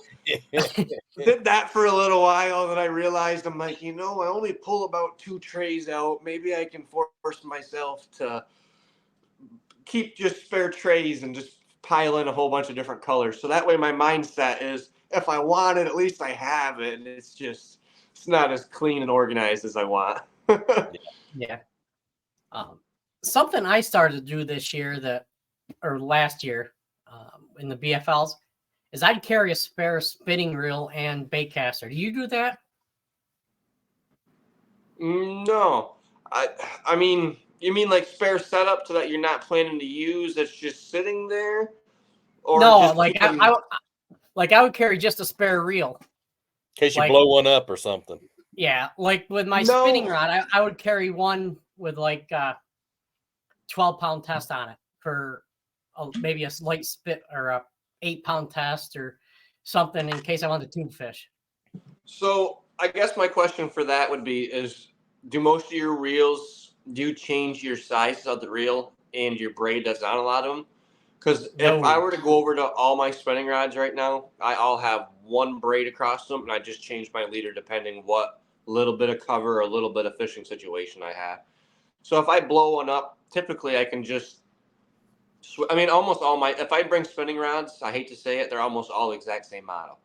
Did that for a little while, and then I realized I'm like, I only pull about 2 trays out. Maybe I can force myself to keep just spare trays and just pile in a whole bunch of different colors. So that way my mindset is, if I want it, at least I have it. And it's not as clean and organized as I want. yeah. Something I started to do this year or last year in the BFLs is I'd carry a spare spinning reel and bait caster. Do you do that? No, I mean, you mean like spare setup so that you're not planning to use that's just sitting there, or No, just like keep them? I would carry just a spare reel. In case you Like- blow one up or something. Yeah, like with my No. spinning rod, I would carry one with like 12-pound test on it for maybe a light spit or a 8-pound test or something in case I want to tube fish. So I guess my question for that would be: is do most of your reels do you change your size of the reel and your braid that's on a lot of them? Because if I No. were to go over to all my spinning rods right now, I all have one braid across them, and I just change my leader depending what little bit of cover or a little bit of fishing situation I have. So if I blow one up, typically I can just. I mean, almost all my. If I bring spinning rods, I hate to say it, they're almost all the exact same model.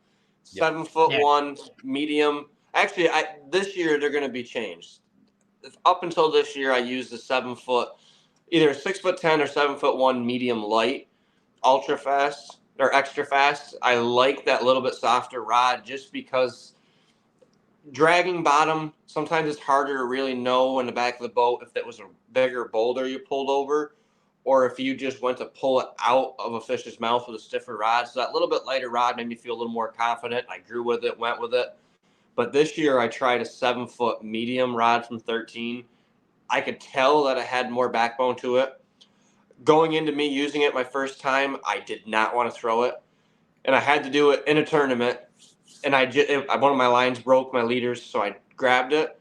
Yep. 7 foot Yeah. one, medium. Actually, this year they're going to be changed. Up until this year, I used the 7 foot, either 6'10" or 7 foot one medium light, ultra fast or extra fast. I like that little bit softer rod just because dragging bottom sometimes it's harder to really know in the back of the boat if that was a bigger boulder you pulled over, or if you just went to pull it out of a fish's mouth with a stiffer rod. So that little bit lighter rod made me feel a little more confident. I grew with it, went with it. But this year I tried a 7 foot medium rod from 13. I could tell that it had more backbone to it. Going into me using it my first time, I did not want to throw it. And I had to do it in a tournament. And one of my lines broke my leaders, so I grabbed it.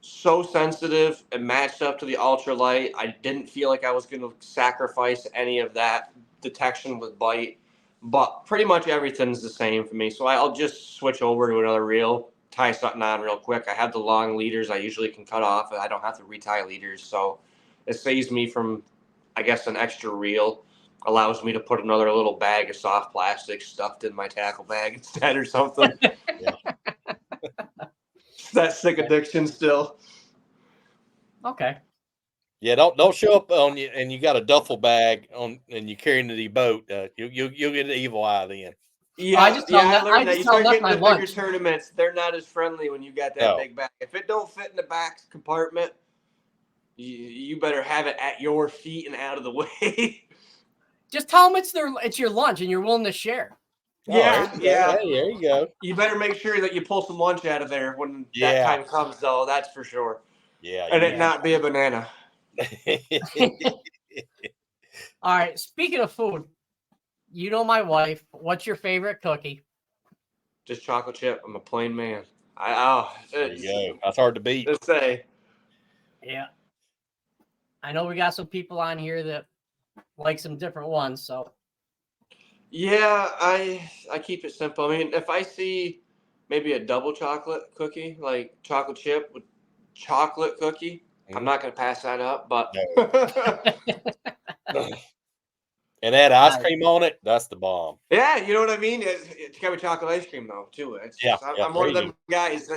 So sensitive. It matched up to the ultralight. I didn't feel like I was going to sacrifice any of that detection with bite. But pretty much everything's the same for me. So I'll just switch over to another reel, tie something on real quick. I have the long leaders I usually can cut off. I don't have to retie leaders. So it saves me from, I guess, an extra reel. Allows me to put another little bag of soft plastic stuffed in my tackle bag instead or something. That sick addiction still. Okay. Yeah, don't show up on you and you got a duffel bag on and you carry into the boat. You'll get an evil eye then. Yeah, I just tell I them that- I learned that. just You tell them start that's getting my to bigger lunch. tournaments, they're not as friendly when you got that No. big bag. If it don't fit in the back compartment, you better have it at your feet and out of the way. Just tell them it's your lunch and you're willing to share. Yeah, Oh, there you go. Hey, there you go. You better make sure that you pull some lunch out of there when that Yeah. time comes, though. That's for sure. Yeah. And it not be a banana. All right. Speaking of food, you know my wife. What's your favorite cookie? Just chocolate chip. I'm a plain man. There you go. That's hard to beat. Let's say. Yeah. I know we got some people on here that like some different ones. So Yeah, I keep it simple. I mean, if I see maybe a double chocolate cookie, like chocolate chip with chocolate cookie, I'm not gonna pass that up. But And add ice cream on it, that's the bomb. yeah, you know what I mean. It's got to be chocolate ice cream though too. It's Yeah, just, I'm, yeah, I'm one of there them guys.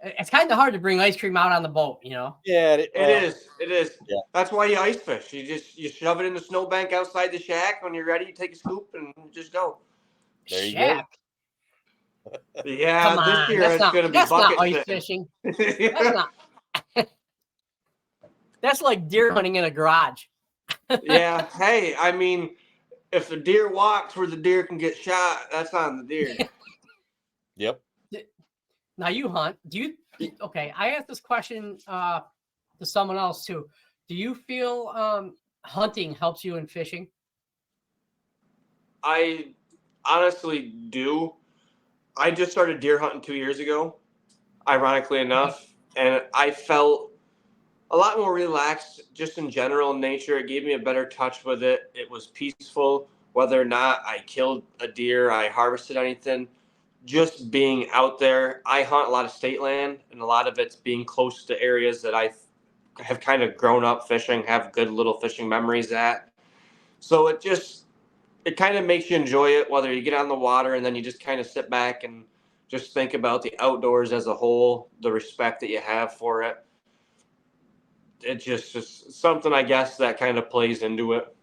it's kind of hard to bring ice cream out on the boat, you know. Yeah, It is. Yeah. That's why you ice fish. You shove it in the snowbank outside the shack. When you're ready, you take a scoop and just go. There you go. Shack. Yeah, Come this on, year that's it's not gonna be that's not bucket ice fishing. fishing. That's not. That's like deer hunting in a garage. Yeah. Hey, I mean, if the deer walks where the deer can get shot, that's on the deer. Yep. Now you hunt. Do you? Okay, I asked this question to someone else too. Do you feel hunting helps you in fishing? I honestly do. I just started deer hunting 2 years ago, ironically enough, and I felt a lot more relaxed just in general in nature. It gave me a better touch with it. It was peaceful, whether or not I killed a deer, I harvested anything. Just being out there, I hunt a lot of state land, and a lot of it's being close to areas that I have kind of grown up fishing, have good little fishing memories at. So it kind of makes you enjoy it, whether you get on the water and then you just kind of sit back and just think about the outdoors as a whole, the respect that you have for it. It's just something, I guess, that kind of plays into it.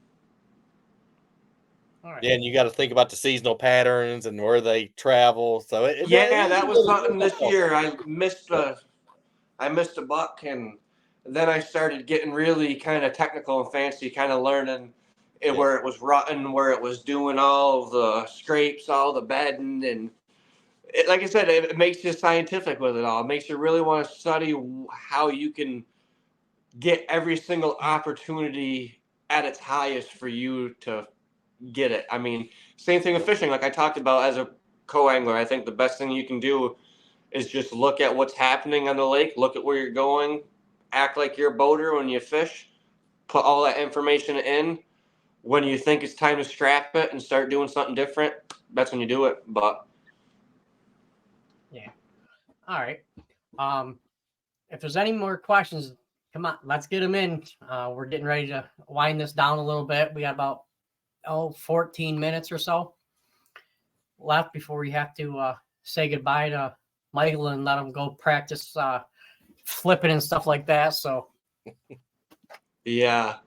All right. Yeah, and you got to think about the seasonal patterns and where they travel. So Yeah, that was something this year. I missed I missed a buck, and then I started getting really kind of technical and fancy, kind of learning where it was rutting, where it was doing all the scrapes, all the bedding, and like I said, it makes you scientific with it all. It makes you really want to study how you can get every single opportunity at its highest for you to get it. I mean, same thing with fishing. Like I talked about as a co-angler, I think the best thing you can do is just look at what's happening on the lake, look at where you're going, act like you're a boater when you fish, put all that information in. When you think it's time to scrap it and start doing something different, that's when you do it. But yeah. All right. If there's any more questions, come on, let's get them in. We're getting ready to wind this down a little bit. We got about 14 minutes or so left before we have to say goodbye to Michael and let him go practice flipping and stuff like that. So yeah.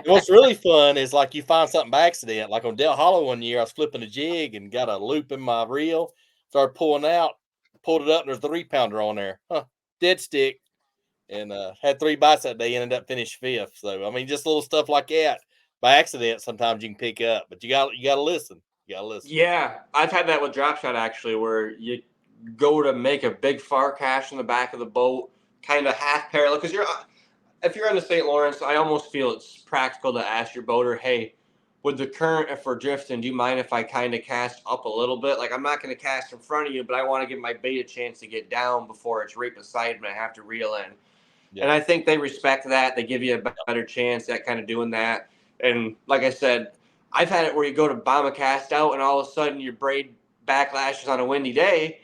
What's really fun is like you find something by accident. Like on Del Hollow one year, I was flipping a jig and got a loop in my reel. Started pulling out, pulled it up, and there's a 3-pounder on there. Dead stick. And had 3 bites that day, ended up finished 5th. So I mean, just little stuff like that by accident. Sometimes you can pick up, but you got to listen. You got to listen. Yeah, I've had that with drop shot actually, where you go to make a big far cast in the back of the boat, kind of half parallel, because if you're on the St. Lawrence, I almost feel it's practical to ask your boater, hey, with the current, if we're drifting, do you mind if I kind of cast up a little bit? Like, I'm not going to cast in front of you, but I want to give my bait a chance to get down before it's right beside me. I have to reel in. Yeah. And I think they respect that. They give you a better chance at kind of doing that. And like I said, I've had it where you go to bomb a cast out and all of a sudden your braid backlashes on a windy day.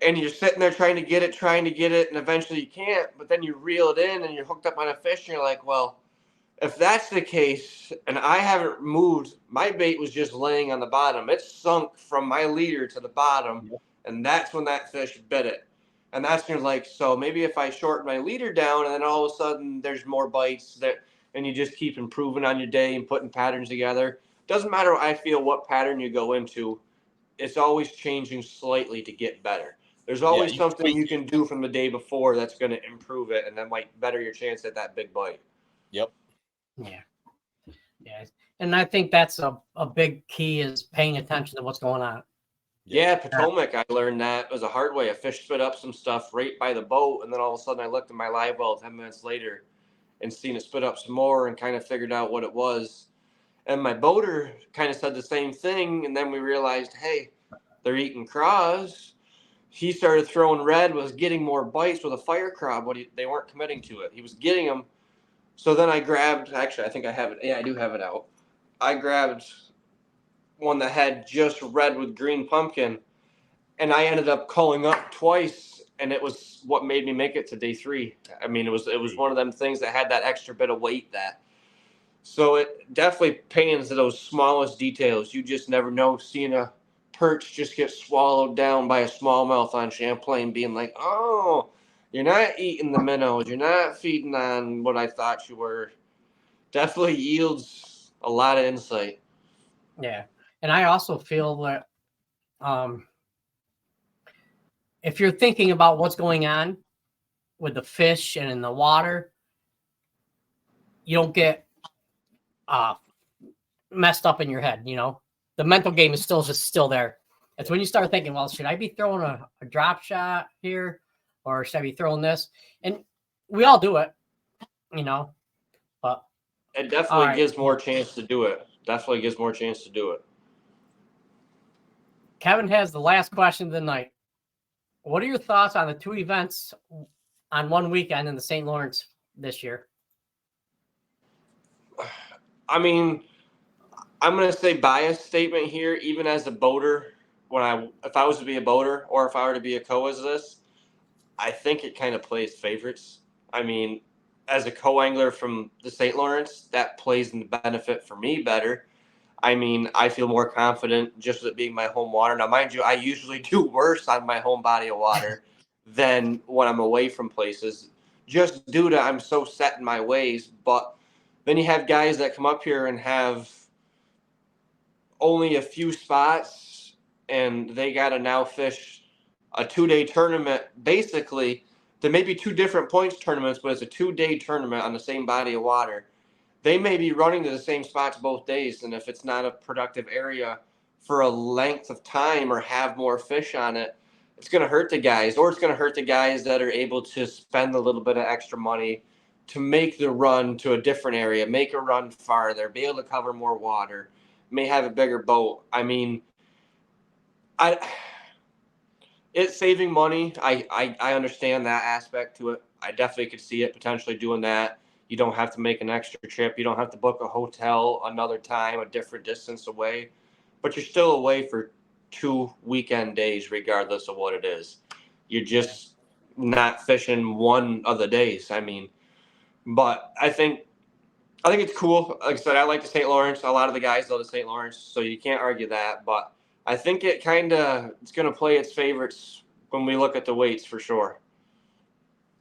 And you're sitting there trying to get it, and eventually you can't. But then you reel it in, and you're hooked up on a fish, and you're like, well, if that's the case, and I haven't moved, my bait was just laying on the bottom. It sunk from my leader to the bottom, and that's when that fish bit it. And that's when you're like, so maybe if I shorten my leader down, and then all of a sudden there's more bites, and you just keep improving on your day and putting patterns together. Doesn't matter, I feel, what pattern you go into. It's always changing slightly to get better. There's always something you can do from the day before that's going to improve it, and that might better your chance at that big bite. Yep. Yeah. And I think that's a big key is paying attention to what's going on. Yeah, Potomac, I learned that was a hard way. A fish spit up some stuff right by the boat, and then all of a sudden I looked at my live well 10 minutes later and seen it spit up some more and kind of figured out what it was. And my boater kind of said the same thing, and then we realized, hey, they're eating craws. He started throwing red, was getting more bites with a fire crab, but they weren't committing to it. He was getting them. So then I grabbed, actually, I think I have it. Yeah, I do have it out. I grabbed one that had just red with green pumpkin, and I ended up culling up twice, and it was what made me make it to day 3. I mean, it was one of them things that had that extra bit of weight that. So it definitely pains to those smallest details. You just never know, seeing a perch just get swallowed down by a smallmouth on Champlain, being like, oh, you're not eating the minnows, you're not feeding on what I thought you were. Definitely yields a lot of insight. Yeah. And I also feel that if you're thinking about what's going on with the fish and in the water, you don't get messed up in your head, you know. The mental game is still there. It's when you start thinking, well, should I be throwing a drop shot here, or should I be throwing this? And we all do it, you know. But it definitely gives more chance to do it. Definitely gives more chance to do it. Kevin has the last question of the night. What are your thoughts on the 2 events on one weekend in the St. Lawrence this year? I mean, I'm going to say biased statement here, even as a boater, if I was to be a boater or if I were to be a co as this, I think it kind of plays favorites. I mean, as a co-angler from the St. Lawrence, that plays in the benefit for me better. I mean, I feel more confident just with it being my home water. Now, mind you, I usually do worse on my home body of water than when I'm away from places, just due to I'm so set in my ways. But then you have guys that come up here and have only a few spots, and they got to now fish a 2-day tournament. Basically, there may be 2 different points tournaments, but it's a 2-day tournament on the same body of water. They may be running to the same spots both days, and if it's not a productive area for a length of time or have more fish on it, it's going to hurt the guys, or it's going to hurt the guys that are able to spend a little bit of extra money to make the run to a different area, make a run farther, be able to cover more water, may have a bigger boat. I mean, it's saving money. I understand that aspect to it. I definitely could see it potentially doing that. You don't have to make an extra trip. You don't have to book a hotel another time, a different distance away, but you're still away for 2 weekend days, regardless of what it is. You're just not fishing one of the days. I mean, but I think it's cool. Like I said, I like the St. Lawrence. A lot of the guys love the St. Lawrence, so you can't argue that. But I think it's going to play its favorites when we look at the weights for sure.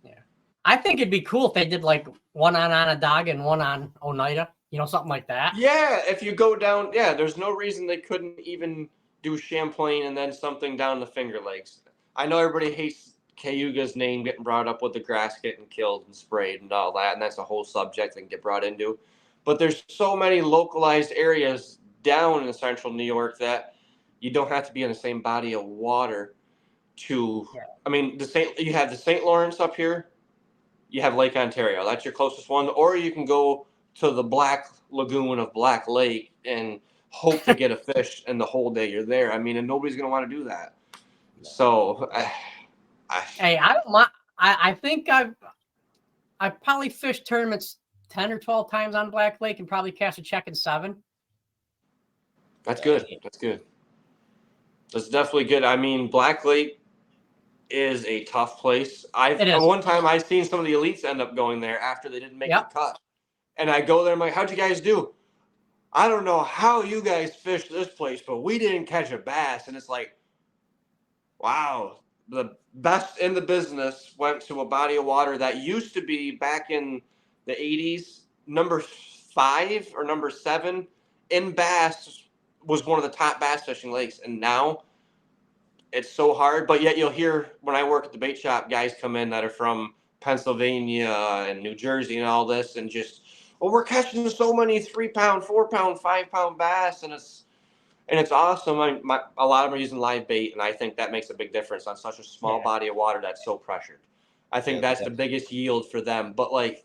Yeah, I think it'd be cool if they did like one on Onondaga and one on Oneida, something like that. Yeah, if you go down, there's no reason they couldn't even do Champlain and then something down the Finger Lakes. I know everybody hates Cayuga's name getting brought up with the grass getting killed and sprayed and all that, and that's a whole subject that can get brought into. But there's so many localized areas down in central New York that you don't have to be in the same body of water to. Yeah. I mean, you have the St. Lawrence up here. You have Lake Ontario. That's your closest one. Or you can go to the Black Lagoon of Black Lake and hope to get a fish and the whole day you're there. I mean, and nobody's going to want to do that. So, hey, I don't mind. I think I've probably fished tournaments 10 or 12 times on Black Lake and probably cashed a check in 7. That's good. That's good. That's definitely good. I mean, Black Lake is a tough place. One time I seen some of the elites end up going there after they didn't make the cut. And I go there, I'm like, how'd you guys do? I don't know how you guys fished this place, but we didn't catch a bass. And it's like, wow, the best in the business went to a body of water that used to be back in the 80s, number 5 or number 7 in bass was one of the top bass fishing lakes. And now it's so hard, but yet you'll hear when I work at the bait shop, guys come in that are from Pennsylvania and New Jersey and all this, and just, we're catching so many 3-pound, 4-pound, 5-pound bass, and it's awesome. A lot of them are using live bait, and I think that makes a big difference on such a small body of water that's so pressured. I think that's the biggest yield for them. But I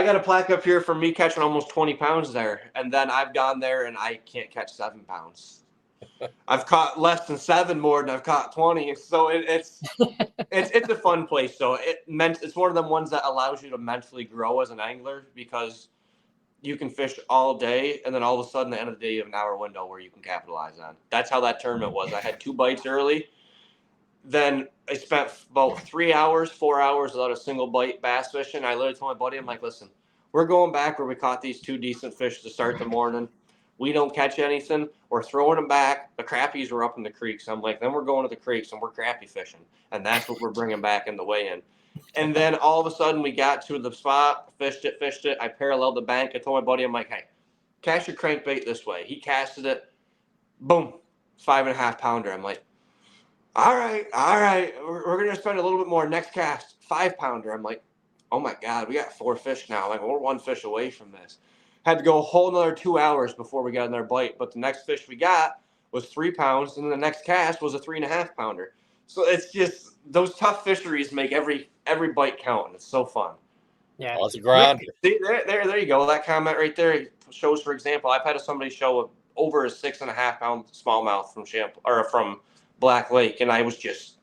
got a plaque up here for me catching almost 20 pounds there, and then I've gone there and I can't catch 7 pounds. I've caught less than 7 more than I've caught 20. So it's a fun place. So it's one of them ones that allows you to mentally grow as an angler, because you can fish all day, and then all of a sudden, at the end of the day, you have an hour window where you can capitalize on. That's how that tournament was. I had 2 bites early. Then I spent about 3 hours, 4 hours without a single bite bass fishing. I literally told my buddy, I'm like, listen, we're going back where we caught these 2 decent fish to start the morning. We don't catch anything. We're throwing them back. The crappies were up in the creeks. I'm like, then we're going to the creeks and we're crappie fishing. And that's what we're bringing back in the weigh-in. And then all of a sudden we got to the spot, fished it. I paralleled the bank. I told my buddy, I'm like, hey, cast your crankbait this way. He casted it. Boom, 5.5 pounder. I'm like, all right. We're going to spend a little bit more. Next cast, 5 pounder. I'm like, oh my God, we got 4 fish now. Like, we're 1 fish away from this. Had to go a whole another 2 hours before we got another bite. But the next fish we got was 3 pounds, and then the next cast was a 3.5 pounder. So it's just, those tough fisheries make every bite count, and it's so fun. Yeah, it's a grind. See, there you go. That comment right there shows, for example, I've had somebody show over a 6.5 pound smallmouth from Black Lake, and I was just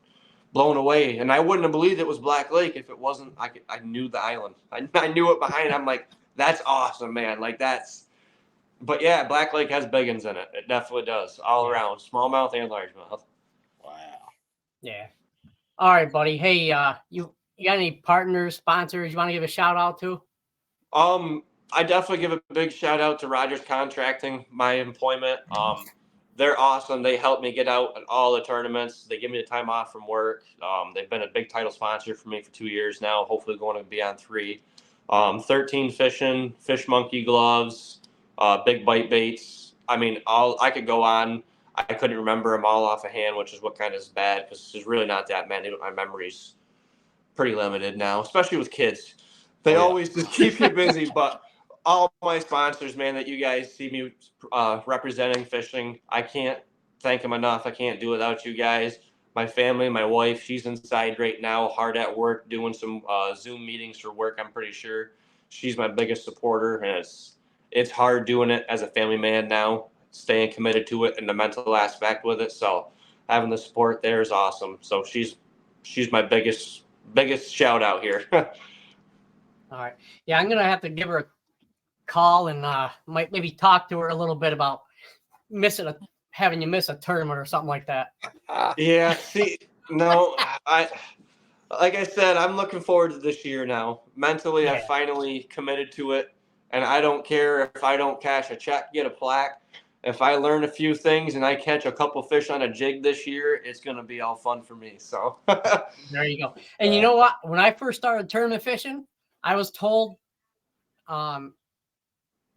blown away. And I wouldn't have believed it was Black Lake if it wasn't. I knew the island. I knew it behind. I'm like, that's awesome, man. But yeah, Black Lake has big ones in it. It definitely does, all around, smallmouth and largemouth. Wow. Yeah. All right, buddy. Hey, you got any partners, sponsors you want to give a shout out to? I definitely give a big shout out to Rogers Contracting, my employment. They're awesome. They help me get out at all the tournaments. They give me the time off from work. They've been a big title sponsor for me for 2 years now. Hopefully going to be on 3. 13 Fishing, Fish Monkey gloves, big bite baits. I mean, I could go on. I couldn't remember them all off of hand, which is what kind of is bad because there's really not that many. My memory's pretty limited now, especially with kids. They Oh, yeah. always just keep you busy. But all my sponsors, man, that you guys see me representing fishing, I can't thank them enough. I can't do it without you guys. My family, my wife, she's inside right now, hard at work, doing some Zoom meetings for work. I'm pretty sure she's my biggest supporter, and it's hard doing it as a family man now, staying committed to it and the mental aspect with it. So having the support there is awesome. So she's my biggest shout out here. All right. Yeah, I'm gonna have to give her a call and might maybe talk to her a little bit about having you miss a tournament or something like that. Yeah, see, no, like I said, I'm looking forward to this year now. Mentally, I Yeah. finally committed to it, and I don't care if I don't cash a check, get a plaque. If I learn a few things and I catch a couple fish on a jig this year, it's gonna be all fun for me. So There you go. And you know what? When I first started tournament fishing, I was told, guy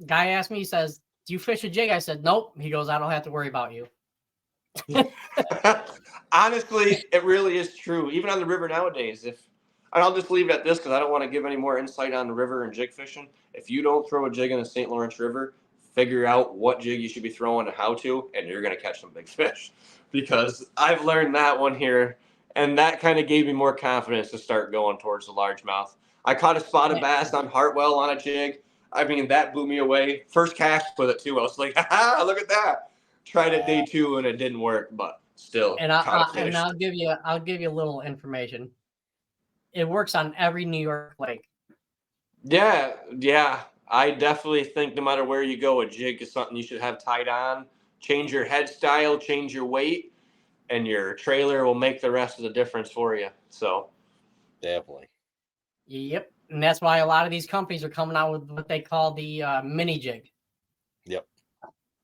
asked me, he says, "Do you fish a jig?" I said, "Nope." He goes, "I don't have to worry about you." honestly, it really is true. Even on the river nowadays, and I'll just leave it at this because I don't want to give any more insight on the river and jig fishing. If you don't throw a jig in the St. Lawrence River, figure out what jig you should be throwing and how to, and you're going to catch some big fish. Because I've learned that one here, and that kind of gave me more confidence to start going towards the largemouth. I caught a spotted bass on Hartwell on a jig. I mean, that blew me away. First cast with it, too. I was like, ha, look at that. Tried it day 2, and it didn't work, but still And caught a fish. I'll give you a little information. It works on every New York lake. Yeah. I definitely think no matter where you go, a jig is something you should have tied on. Change your head style, change your weight, and your trailer will make the rest of the difference for you. So Definitely. Yep. And that's why a lot of these companies are coming out with what they call the mini jig. Yep.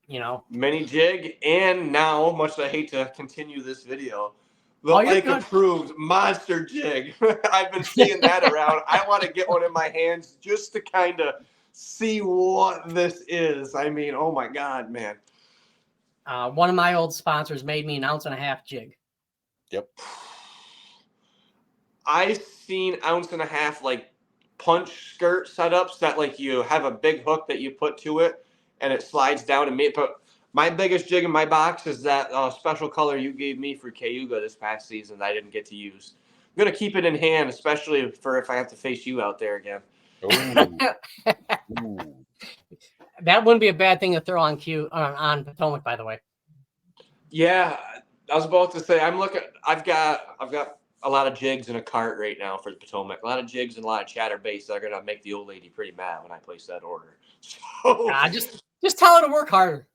You know, mini jig, and now, much as I hate to continue this video, the Oh, you're lake good. approved monster jig. I've been seeing that around. I want to get one in my hands just to kind of see what this is. I mean, oh my God, man. One of my old sponsors made me an 1.5 ounce jig. Yep. I've seen 1.5 ounce like punch skirt setups that like you have a big hook that you put to it and it slides down and me. But my biggest jig in my box is that special color you gave me for Cayuga this past season that I didn't get to use. I'm gonna keep it in hand, especially for if I have to face you out there again. Ooh. That wouldn't be a bad thing to throw on on Potomac, by the way. Yeah, I was about to say I'm looking. I've got a lot of jigs in a cart right now for the Potomac. A lot of jigs and a lot of chatterbaits that are gonna make the old lady pretty mad when I place that order. So Just tell her to work harder.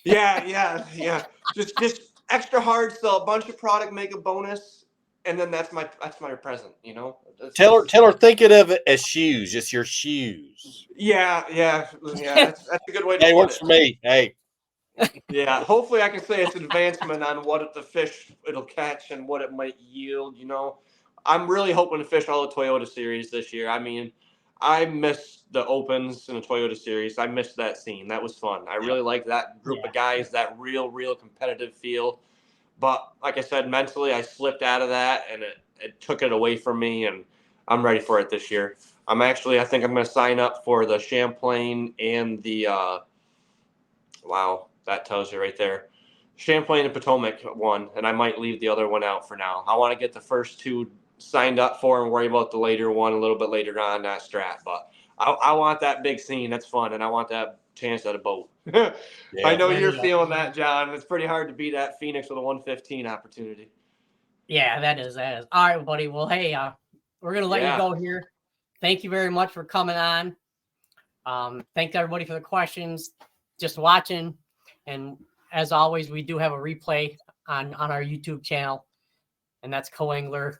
yeah. Just extra hard, sell a bunch of product, make a bonus, and then that's my present. You know. Tell her thinking of it as shoes, just your shoes. Yeah. That's a good way to Hey, put works it. for me. Hey. Yeah, hopefully I can say it's advancement on what the fish it'll catch and what it might yield. You know, I'm really hoping to fish all the Toyota series this year. I mean, I missed the opens in the Toyota series. I missed that scene. That was fun. I really like that group of guys, that real competitive feel. But like I said, mentally I slipped out of that and it took it away from me. And I'm ready for it this year. I think I'm going to sign up for the Champlain and the wow. That tells you right there. Champlain and Potomac one, and I might leave the other one out for now. I want to get the first 2 signed up for and worry about the later one a little bit later on, that strat. But I want that big scene. That's fun, and I want that chance at a boat. I know you're feeling that, John. It's pretty hard to beat that Phoenix with a 115 opportunity. Yeah, that is. All right, buddy. Well, hey, we're going to let you go here. Thank you very much for coming on. Thanks everybody for the questions, just watching. And as always, we do have a replay on our YouTube channel, and that's Coangler's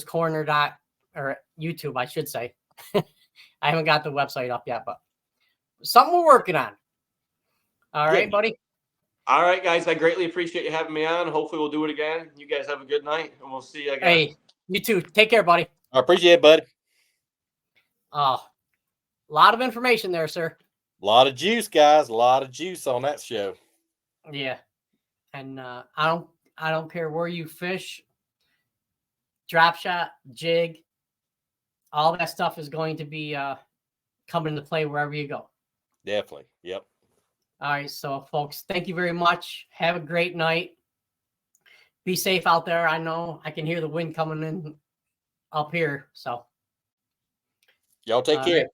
Corner or YouTube, I should say. I haven't got the website up yet, but something we're working on. All right, buddy. All right, guys. I greatly appreciate you having me on. Hopefully we'll do it again. You guys have a good night, and we'll see you again. Hey, you too. Take care, buddy. I appreciate it, buddy. A lot of information there, sir. A lot of juice, guys. A lot of juice on that show. Yeah. And I don't care where you fish, drop shot, jig, all that stuff is going to be coming into play wherever you go. Definitely. Yep. All right, so folks, thank you very much. Have a great night. Be safe out there. I know I can hear the wind coming in up here. So Y'all take all care. right.